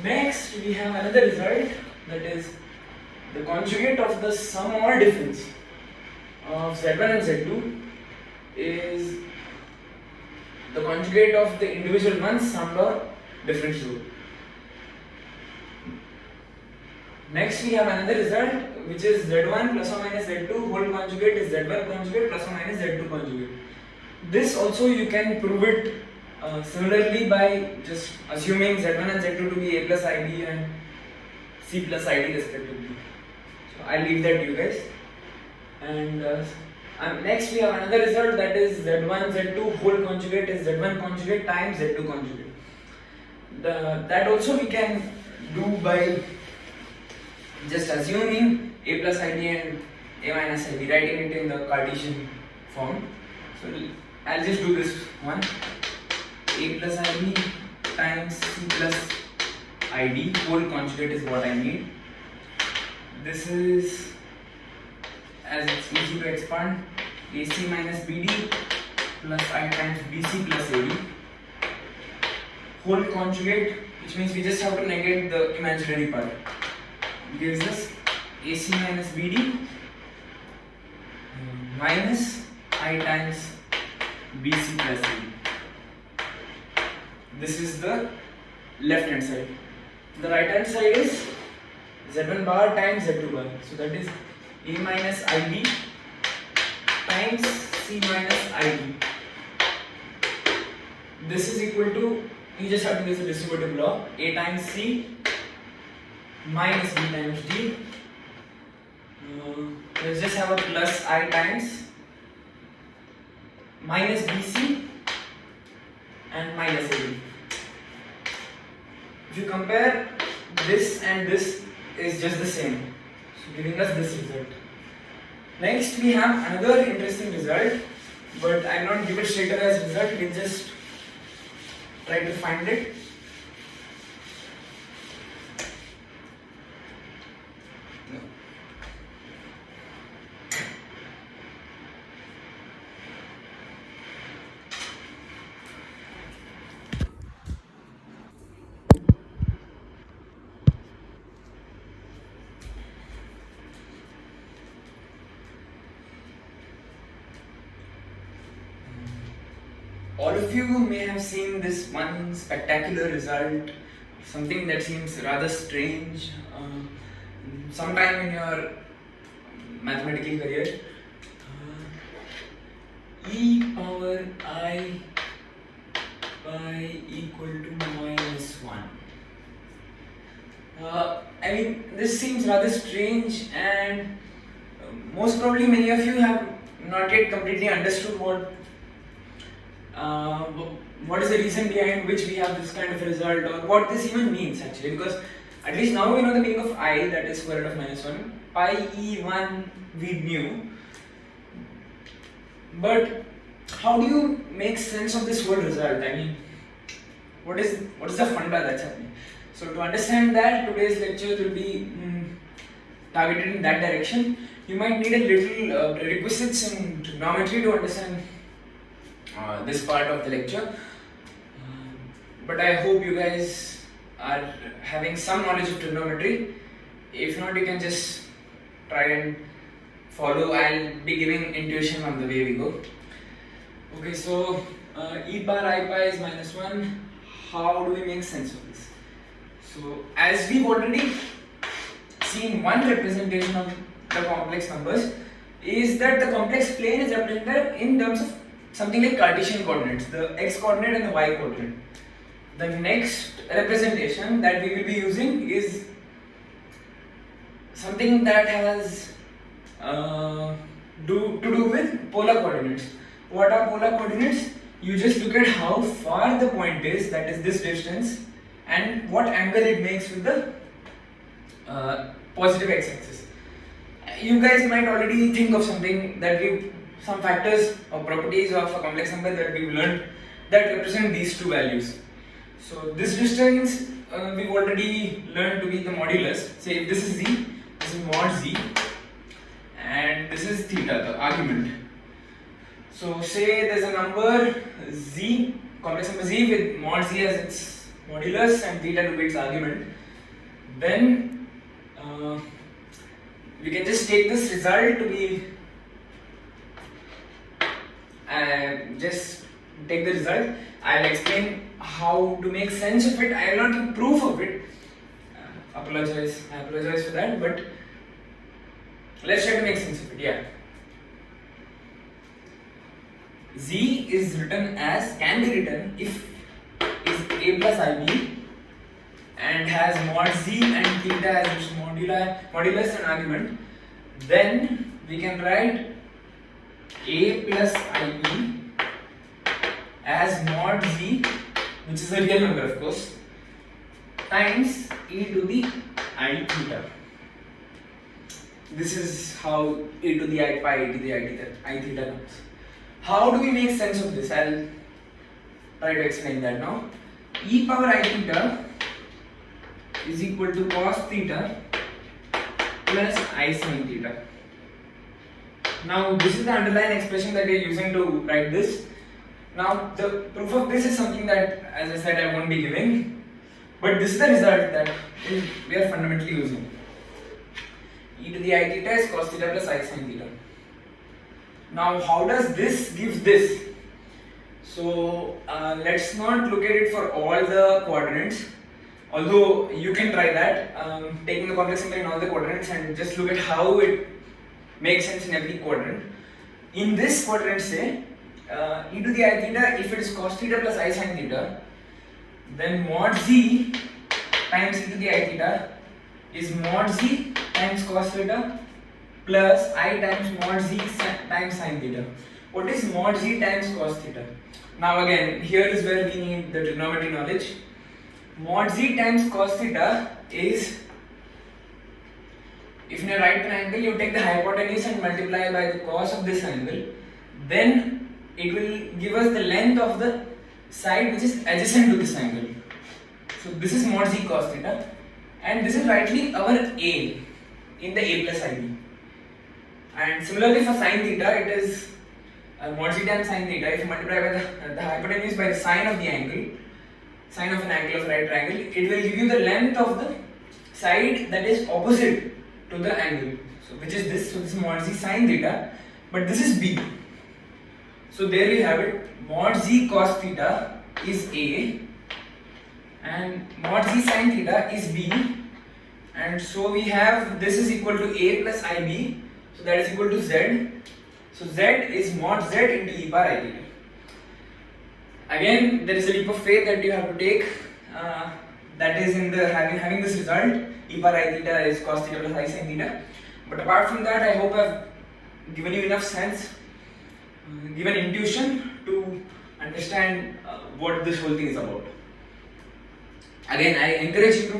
Next, we have another result, that is the conjugate of the sum or difference of z1 and z2 is the conjugate of the individual ones summed or differentiable. Next, we have another result, which is z1 plus or minus z2 whole conjugate is z1 conjugate plus or minus z2 conjugate. This also you can prove it similarly by just assuming z1 and z2 to be a plus ib and c plus id respectively. So I'll leave that to you guys. And next we have another result, that is z1 z2 whole conjugate is z1 conjugate times z2 conjugate. That also we can do by just assuming a plus id and a minus id, writing it in the Cartesian form. So I'll just do this one. A plus ib times c plus id whole conjugate is what I need. This is, as it's easy to expand, ac minus bd plus I times bc plus ad whole conjugate, which means we just have to negate the imaginary part. Gives us ac minus bd minus I times bc plus ad. This is the left hand side. The right hand side is z1 bar times z2 bar. So that is a minus ib times c minus id. This is equal to, you just have to use a distributive law, a times c minus b times d. Let's just have a plus I times minus bc and minus ad. If you compare this and this, is just the same, so giving us this result. Next we have another interesting result, but I will not give it straight away as result, we'll just try to find it. All of you may have seen this one spectacular result something that seems rather strange sometime in your mathematical career. E power I pi equal to -1. I mean, this seems rather strange, and most probably many of you have not yet completely understood what is the reason behind which we have this kind of result, or what this even means actually. Because at least now we know the meaning of I, that is square root of -1. Pi e1 we knew, but how do you make sense of this whole result? I mean, what is the funda that's happening? So to understand that, today's lecture will be targeted in that direction. You might need a little requisites in trigonometry to understand this part of the lecture, but I hope you guys are having some knowledge of trigonometry. If not, you can just try and follow. I'll be giving intuition on the way we go. Okay, so e power I pi is -1. How do we make sense of this? So as we've already seen, one representation of the complex numbers is that the complex plane is represented in terms of something like Cartesian coordinates, the x coordinate and the y coordinate. The next representation that we will be using is something that has to do with polar coordinates. What are polar coordinates? You just look at how far the point is, that is this distance, and what angle it makes with the positive x-axis. You guys might already think of something that some factors or properties of a complex number that we've learned that represent these two values. So this distance we've already learned to be the modulus. Say if this is z, this is mod z, and this is theta, the argument. So say there's a number z, complex number z with mod z as its modulus and theta to be its argument. Then we can just take this result to be just take the result. I'll explain how to make sense of it. I will not give proof of it. I apologize for that, but let's try to make sense of it. Yeah. Z is written as, can be written if is a plus ib and has mod z and theta as its modulus and argument. Then we can write a plus ib as mod z, which is a real number of course, times e to the I theta. This is how e to the I pi, e to the I theta comes. How do we make sense of this? I'll try to explain that now. E power I theta is equal to cos theta plus I sin theta. Now this is the underlying expression that we are using to write this. Now the proof of this is something that, as I said, I won't be giving, but this is the result that we are fundamentally using. E to the I theta is cos theta plus I sin theta. Now how does this give this? So let's not look at it for all the coordinates, although you can try that, taking the complex number in all the coordinates and just look at how it makes sense in every quadrant. In this quadrant, say e to the I theta, if it is cos theta plus I sin theta, then mod z times e to the I theta is mod z times cos theta plus I times mod z times sin theta. What is mod z times cos theta? Now again, here is where we need the trigonometry knowledge. Mod z times cos theta is, if in a right triangle you take the hypotenuse and multiply by the cos of this angle, then it will give us the length of the side which is adjacent to this angle. So this is mod z cos theta, and this is rightly our a in the a plus ib. And similarly for sin theta, it is mod z times sin theta. If you multiply by the hypotenuse by the sine of the angle, sine of an angle of right triangle, it will give you the length of the side that is opposite to the angle. So which is this? So this is mod z sin theta, but this is b. So there we have it. Mod z cos theta is a, and mod z sin theta is b, and so we have this is equal to a plus ib, so that is equal to z. So z is mod z into e power I theta. Again, there is a leap of faith that you have to take. That is in the having this result, e power I theta is cos theta plus I sin theta. But apart from that, I hope I've given you enough sense, given intuition to understand what this whole thing is about. Again, I encourage you to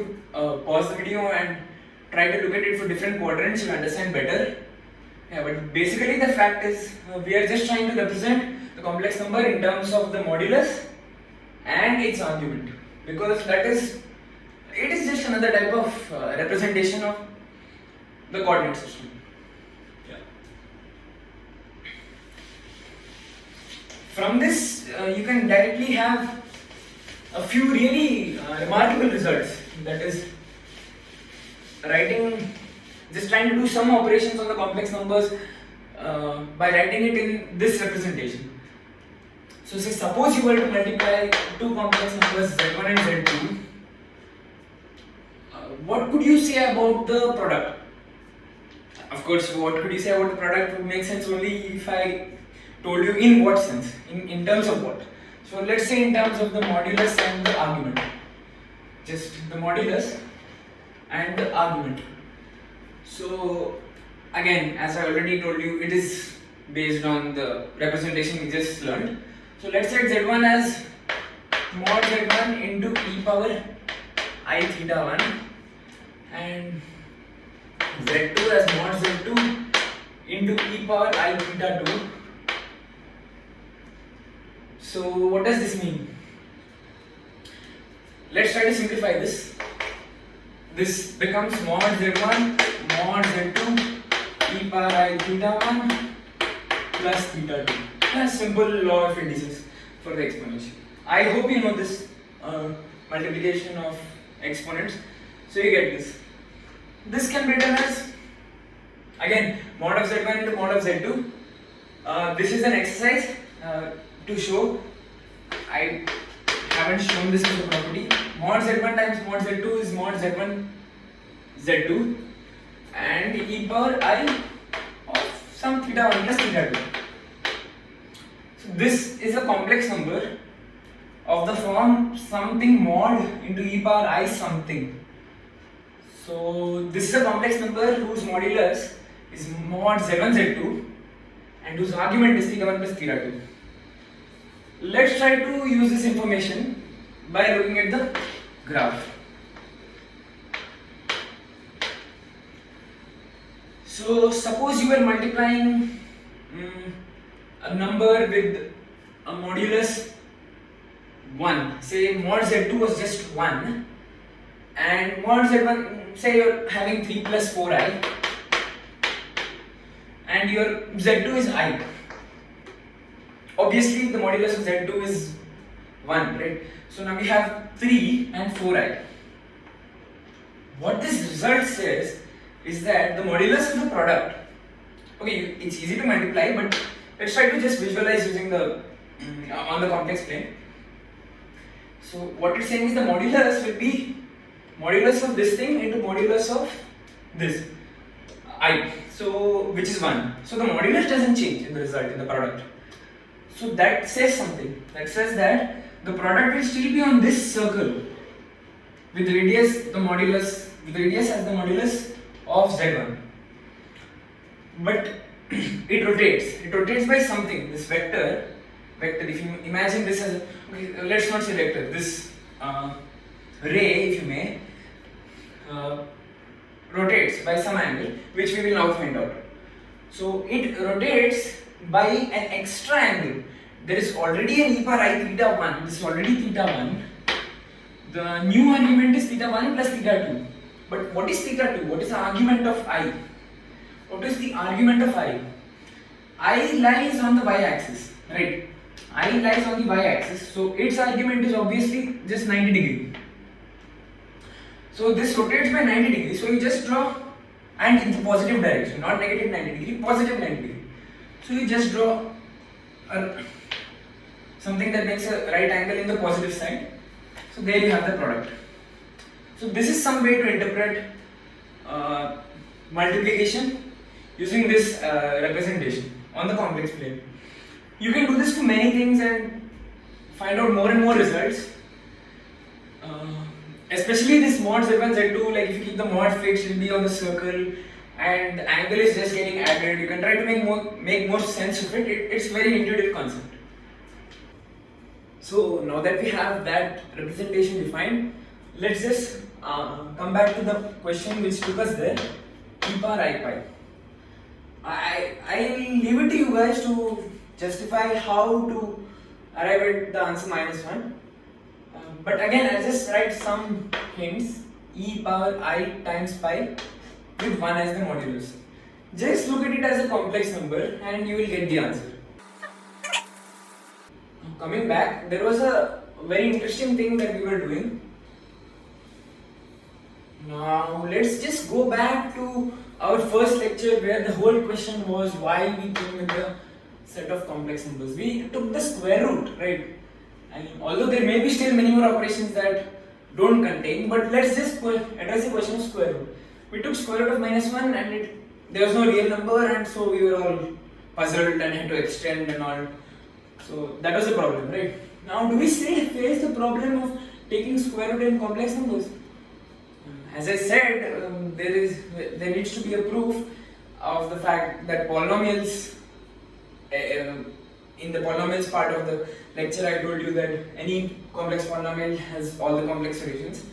pause the video and try to look at it for different quadrants. You'll understand better. Yeah, but basically the fact is we are just trying to represent the complex number in terms of the modulus and its argument, because it is just another type of representation of the coordinate system. Yeah. From this you can directly have a few really remarkable results. That is, trying to do some operations on the complex numbers by writing it in this representation. So say suppose you were to multiply two complex numbers z1 and z2, what could you say about the product? Of course, what could you say about the product would make sense only if I told you in what sense, in terms of what. So let's say in terms of the modulus and the argument. Just the modulus and the argument. So again, as I already told you, it is based on the representation we just learned. So let's write z1 as mod z1 into e power I theta 1 and z2 as mod z2 into e power I theta 2. So what does this mean? Let's try to simplify this. This becomes mod z1 mod z2 e power I theta 1 plus theta 2. A simple law of indices for the exponential. I hope you know this multiplication of exponents. So you get this. This can be written as, again, mod of z1 into mod of z2. This is an exercise to show. I haven't shown this as a property. Mod z1 times mod z2 is mod z1 z2 and e power I of some theta 1 plus theta 2. So this is a complex number of the form something mod into e power I something. So this is a complex number whose modulus is mod z1 z2 and whose argument is theta 1 plus theta 2. Let's try to use this information by looking at the graph. So suppose you were multiplying a number with a modulus 1. Say mod z2 was just 1 and mod z1, say you're having 3 plus 4i and your z2 is I. Obviously the modulus of z2 is 1, right? So now we have 3 and 4i. What this result says is that the modulus of the product, okay, it's easy to multiply, but let's try to just visualize using the on the complex plane. So what it's saying is the modulus will be modulus of this thing into modulus of this I, so which is 1. So the modulus doesn't change in the result, in the product. So that says something. That says that the product will still be on this circle with radius as the modulus of z1. But it rotates by something. This vector, if you imagine this as, okay, let's not say vector, this ray, if you may, rotates by some angle, which we will now find out. So it rotates by an extra angle. There is already an e power I theta 1, this is already theta 1. The new argument is theta 1 plus theta 2. But what is theta 2? What is the argument of I? What is the argument of I? I lies on the y-axis, right? I lies on the y-axis, so its argument is obviously just 90 degree. So this rotates by 90 degrees, so you just draw, and in the positive direction, not negative 90 degree, positive 90 degree. So you just draw something that makes a right angle in the positive side, So there you have the product. So this is some way to interpret multiplication using this representation on the complex plane. You can do this for many things and find out more and more results. Especially this mod Z1, Z2, like if you keep the mod fixed, it will be on the circle and the angle is just getting added. You can try to make more sense of it. It's very intuitive concept. So now that we have that representation defined, let's just come back to the question which took us there, e power I pi. I'll leave it to you guys to justify how to arrive at the answer -1. But again, I'll just write some hints. E power I times pi with 1 as the modulus. Just look at it as a complex number and you will get the answer. Coming back, there was a very interesting thing that we were doing. Now let's just go back to our first lecture where the whole question was why we came with the set of complex numbers. We took the square root, right? And although there may be still many more operations that don't contain, but let's just address the question of square root. We took square root of -1 and there was no real number, and so we were all puzzled and had to extend and all. So that was the problem, right? Now do we still face the problem of taking square root in complex numbers? As I said, there needs to be a proof of the fact that polynomials, in the polynomials part of the lecture I told you that any complex polynomial has all the complex solutions.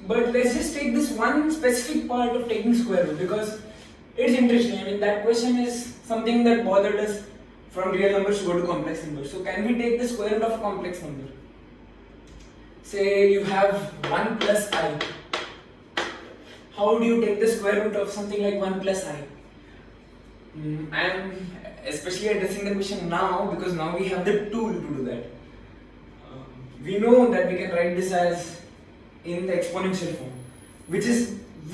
But let's just take this one specific part of taking square root because it's interesting. I mean, that question is something that bothered us from real numbers to go to complex numbers. So can we take the square root of a complex number? Say you have 1 plus I. How do you take the square root of something like 1 plus I? I am especially addressing the question now because now we have the tool to do that. We know that we can write this as in the exponential form, which is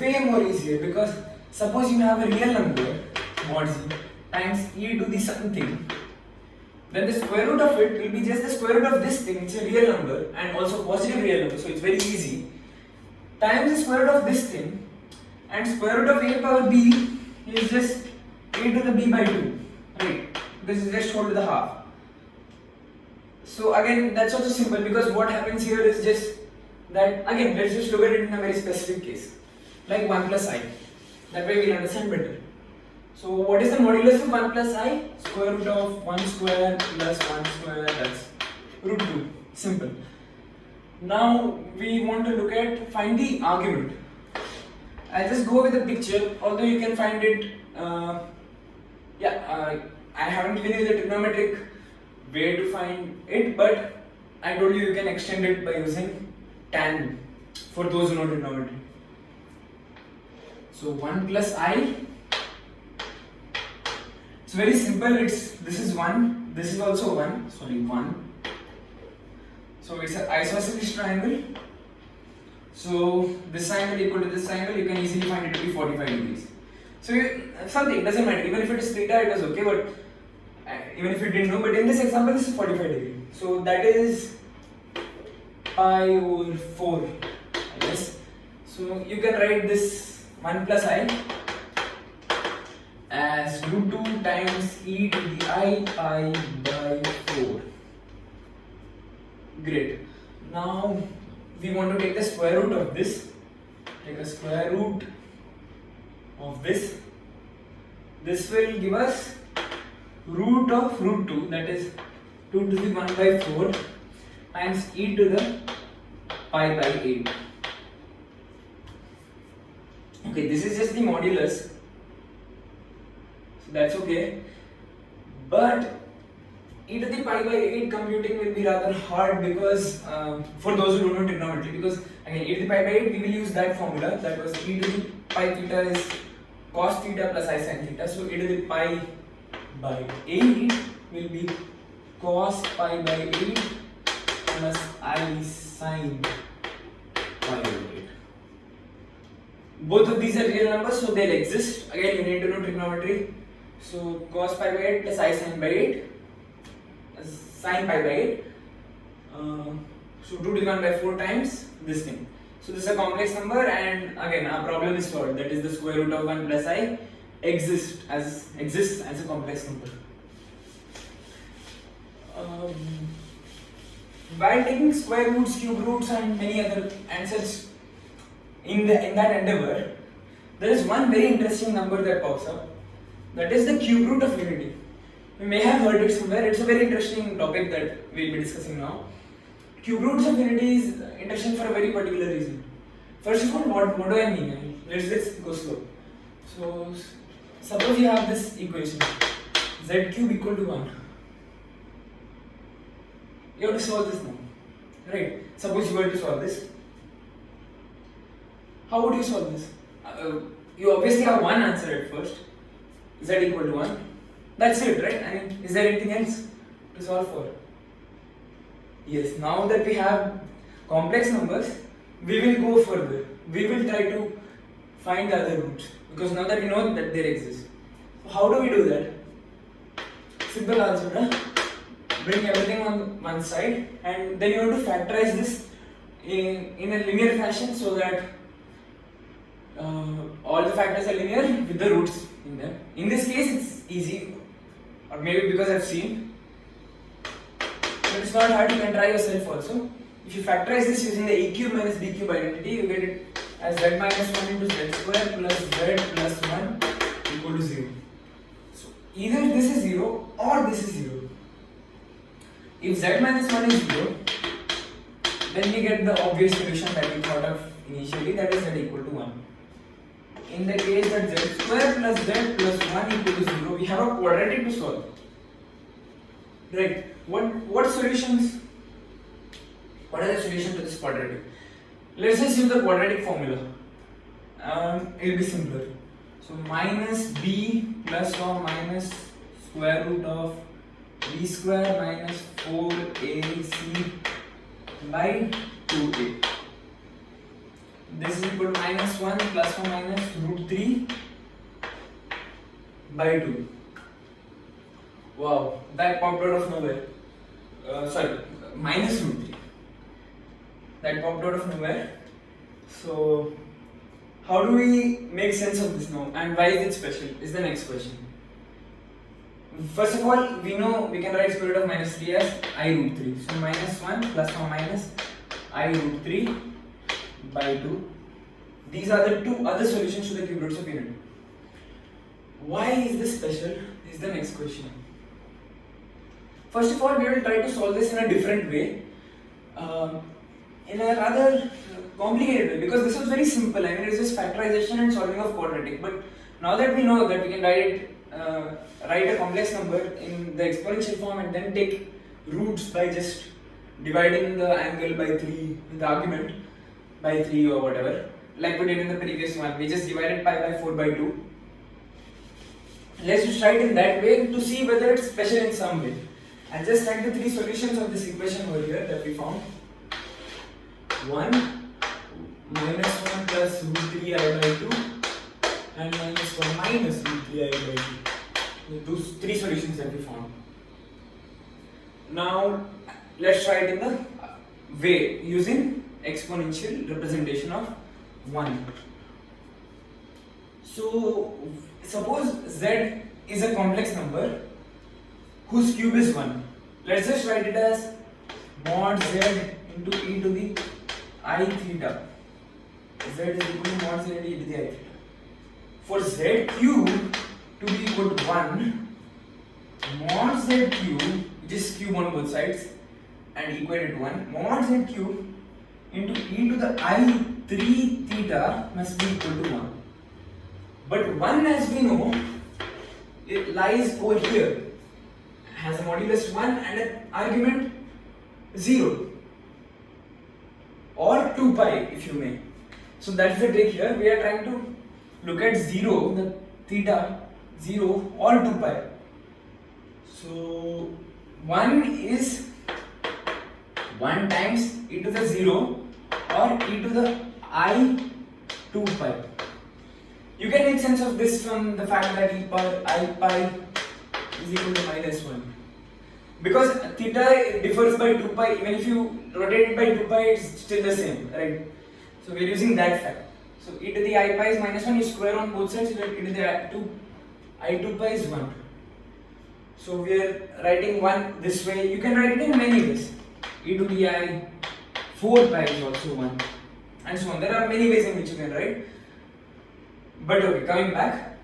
way more easier because suppose you have a real number mod z times e to the something, then the square root of it will be just the square root of this thing, it's a real number and also positive real number, so it's very easy, times the square root of this thing, and square root of a power b is just a to the b by 2, right? This is just whole to the half. So again, that's also simple because what happens here is just that, again, let's just look at it in a very specific case, like 1 plus I. That way we'll understand better. So what is the modulus of 1 plus I? Square root of 1 square plus 1 square, that's root 2. Simple. Now we want to look at, find the argument. I'll just go with the picture, although you can find it, I haven't given you the trigonometric way to find it, but I told you can extend it by using tan for those who know trigonometry. So 1 plus I, it's very simple, this is 1, this is also 1, 1. So it's an isosceles triangle. So this angle equal to this angle, you can easily find it to be 45 degrees. So something, doesn't matter, even if it is theta, it was okay, but even if you didn't know, but in this example, this is 45 degrees. So that is pi over 4, I guess. So you can write this 1 plus I as root 2 times e to the I pi by 4. Great. Now we want to take the square root of this. Take a square root of this. This will give us root of root 2, that is 2 to the 1 by 4 times e to the pi by 8. Okay, this is just the modulus, so that's okay. But e to the pi by 8 computing will be rather hard because for those who don't know trigonometry, because again e to the pi by 8 we will use that formula, that was e to the pi theta is cos theta plus I sin theta. So e to the pi by 8 will be cos pi by 8 plus I sin pi by 8. Both of these are real numbers, so they'll exist. Again, you need to know trigonometry. So cos pi by 8 plus I sin by 8, sin pi by 8. So 2 divided by 4 times this thing. So this is a complex number, and again our problem is solved. That is the square root of 1 plus I exists as a complex number. While taking square roots, cube roots, and many other answers in that endeavor, there is one very interesting number that pops up. That is the cube root of unity. You may have heard it somewhere. It's a very interesting topic that we'll be discussing now. Cube roots of unity is interesting for a very particular reason. First of all, what do I mean? Let's go slow. So suppose you have this equation, z cube equal to 1. You have to solve this now, right? Suppose you were to solve this. How would you solve this? You obviously have one answer at first, z equal to 1. That's it, right? I mean, is there anything else to solve for? Yes, now that we have complex numbers, we will go further. We will try to find the other roots, because now that we know that they exist. So how do we do that? Simple algebra. Bring everything on one side, and then you have to factorize this in a linear fashion so that all the factors are linear with the roots in them. In this case, it's easy, or maybe because I've seen, but it's not hard. You can try yourself also. If you factorize this using the a cube minus b cube identity, you get it as z minus 1 into z square plus z plus 1 equal to 0. So either this is 0 or this is 0. If z minus 1 is 0, then we get the obvious solution that we thought of initially, that is z equal to 1. In the case that z square plus z plus 1 equal to 0, we have a quadratic to solve. Right? What solutions? What are the solutions to this quadratic? Let's just use the quadratic formula. It will be simpler. So minus b plus or minus square root of b square minus 4ac by 2a. This is equal to minus 1 plus or minus root 3 by 2. Wow, that popped out of nowhere. Minus root 3. That popped out of nowhere. So, how do we make sense of this now, and why is it special? Is the next question. First of all, we know we can write square root of minus 3 as I root 3. So minus 1 plus or minus I root 3 by 2. These are the two other solutions to the cube roots of unity. Why is this special? Is the next question. First of all, we will try to solve this in a different way, in a rather complicated way, because this was very simple. I mean, it's just factorization and solving of quadratic. But now that we know that we can write a complex number in the exponential form and then take roots by just dividing the angle by 3, the argument by 3 or whatever, like we did in the previous one. We just divided pi by 4 by 2. Let's just write in that way to see whether it's special in some way. I'll just write the 3 solutions of this equation over here that we found. 1 minus 1 plus root 3i by 2 and minus 1 minus root 3i by 2. Those 3 solutions that we found. Now let's try it in the way using exponential representation of 1. So suppose z is a complex number whose cube is 1. Let's just write it as mod z into e to the I theta. Z is equal to mod z into e to the I theta. For z cube to be equal to 1, mod z cube, which is cube on both sides and equated to 1, mod z cube into e to the I 3 theta must be equal to 1. But 1, as we know, it lies over here, has a modulus 1 and an argument 0 or 2 pi if you may. So that's the trick here. We are trying to look at 0, the theta 0 or 2 pi. So 1 is 1 times e to the 0 or e to the I 2 pi. You can make sense of this from the fact that e power I pi is equal to minus 1. because theta differs by 2 pi, even if you rotate it by 2 pi, it's still the same, right? So we're using that fact. So e to the I pi is -1, you square on both sides, you get e to the I2 pi is 1. So we're writing 1 this way. You can write it in many ways. E to the I 4 pi is also 1, and so on. There are many ways in which you can write. But okay, coming back,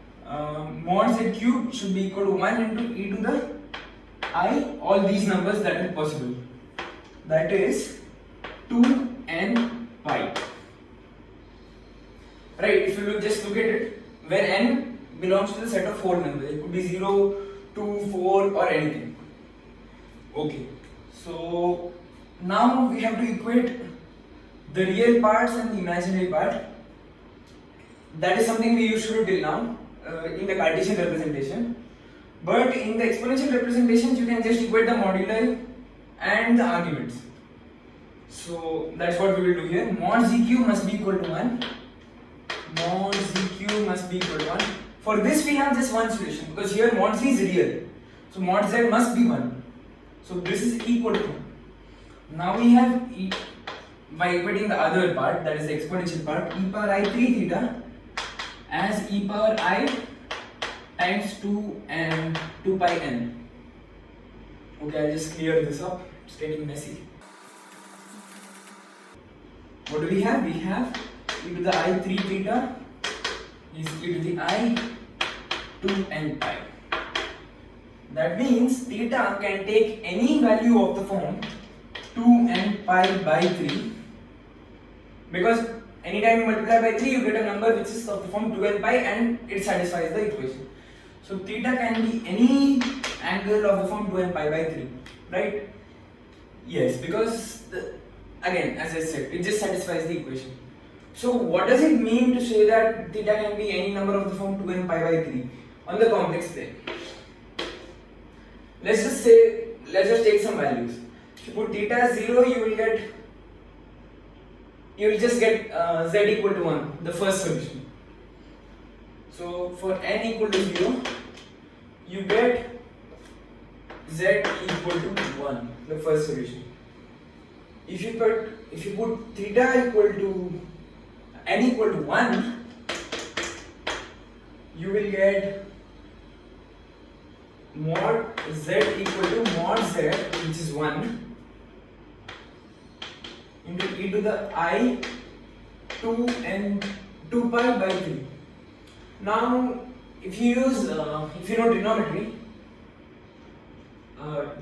mod z cube should be equal to 1 into e to the I, all these numbers that are possible. That is 2n pi. Right, if you just look at it, where n belongs to the set of 4 numbers. It could be 0, 2, 4 or anything. Okay, so now we have to equate the real parts and the imaginary part. That is something we used to do till now in the Cartesian representation. But in the exponential representations, you can just equate the moduli and the arguments. So that's what we will do here. Mod z cube must be equal to 1. Mod z cube must be equal to 1. For this we have just one solution, because here mod z is real. So mod z must be 1. So this is equal to 1. Now we have by equating the other part, that is the exponential part, e power I 3 theta as e power I times 2 and 2 pi n. Okay, I'll just clear this up, it's getting messy. What do we have? We have e to the I 3 theta is e to the I 2 n pi. That means theta can take any value of the form 2n pi by 3, because anytime you multiply by 3 you get a number which is of the form 2n pi and it satisfies the equation. So theta can be any angle of the form 2n pi by 3, right? Yes, because again, as I said, it just satisfies the equation. So what does it mean to say that theta can be any number of the form 2n pi by 3 on the complex plane? Let's just take some values. If you put theta as 0, you will just get z equal to 1, the first solution. So for n equal to 0, you get z equal to 1, the first solution. If you put theta equal to n equal to 1, you will get mod z equal to mod z, which is 1, into e to the I 2 and 2 pi by 3. Now if you know trigonometry,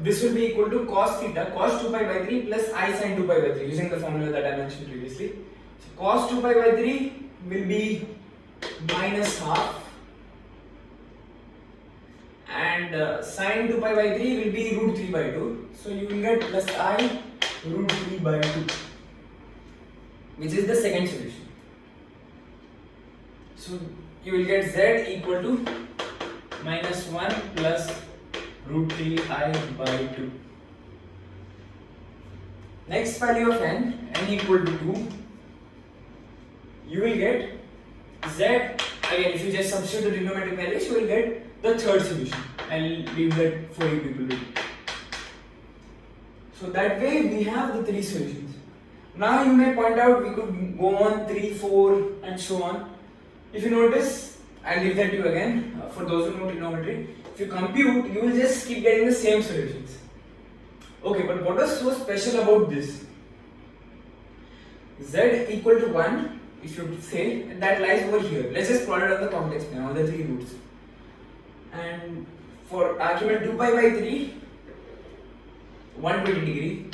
this will be equal to cos theta, cos 2 pi by 3 plus I sin 2 pi by 3, using the formula that I mentioned previously. So cos 2 pi by 3 will be minus half, and sin 2 pi by 3 will be root 3 by 2. So you will get plus I root 3 by 2, which is the second solution. So you will get z equal to minus 1 plus root 3I by 2. Next value of n equal to 2, you will get z, again if you just substitute the trigonometric values, you will get the third solution. I'll leave that for you people to do. So that way we have the 3 solutions. Now you may point out we could go on 3, 4 and so on. If you notice, I'll leave that to you again. For those who know trigonometry, if you compute, you will just keep getting the same solutions. Okay, but what is so special about this? Z equal to 1, if you say, that lies over here. Let's just plot it on the complex plane, all the 3 roots. And for argument 2 pi by 3, 120 degree,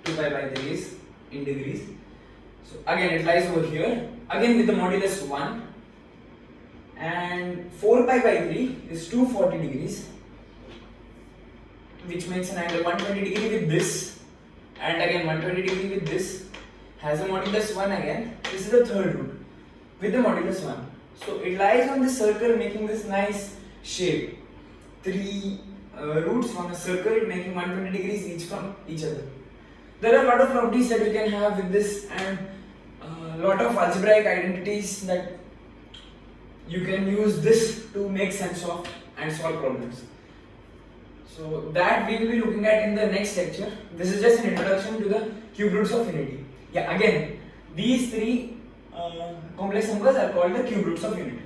2 pi by 3 is in degrees. So again it lies over here, again with the modulus 1, and 4 pi by 3 is 240 degrees, which makes an angle 120 degree with this, and again 120 degree with this, has a modulus 1 again. This is the third root with the modulus 1. So it lies on this circle, making this nice shape. 3 roots on a circle making 120 degrees each from each other. There are a lot of properties that we can have with this, and a lot of algebraic identities that you can use this to make sense of and solve problems. So that we will be looking at in the next lecture. This is just an introduction to the cube roots of unity. Yeah, again, these three complex numbers are called the cube roots of unity.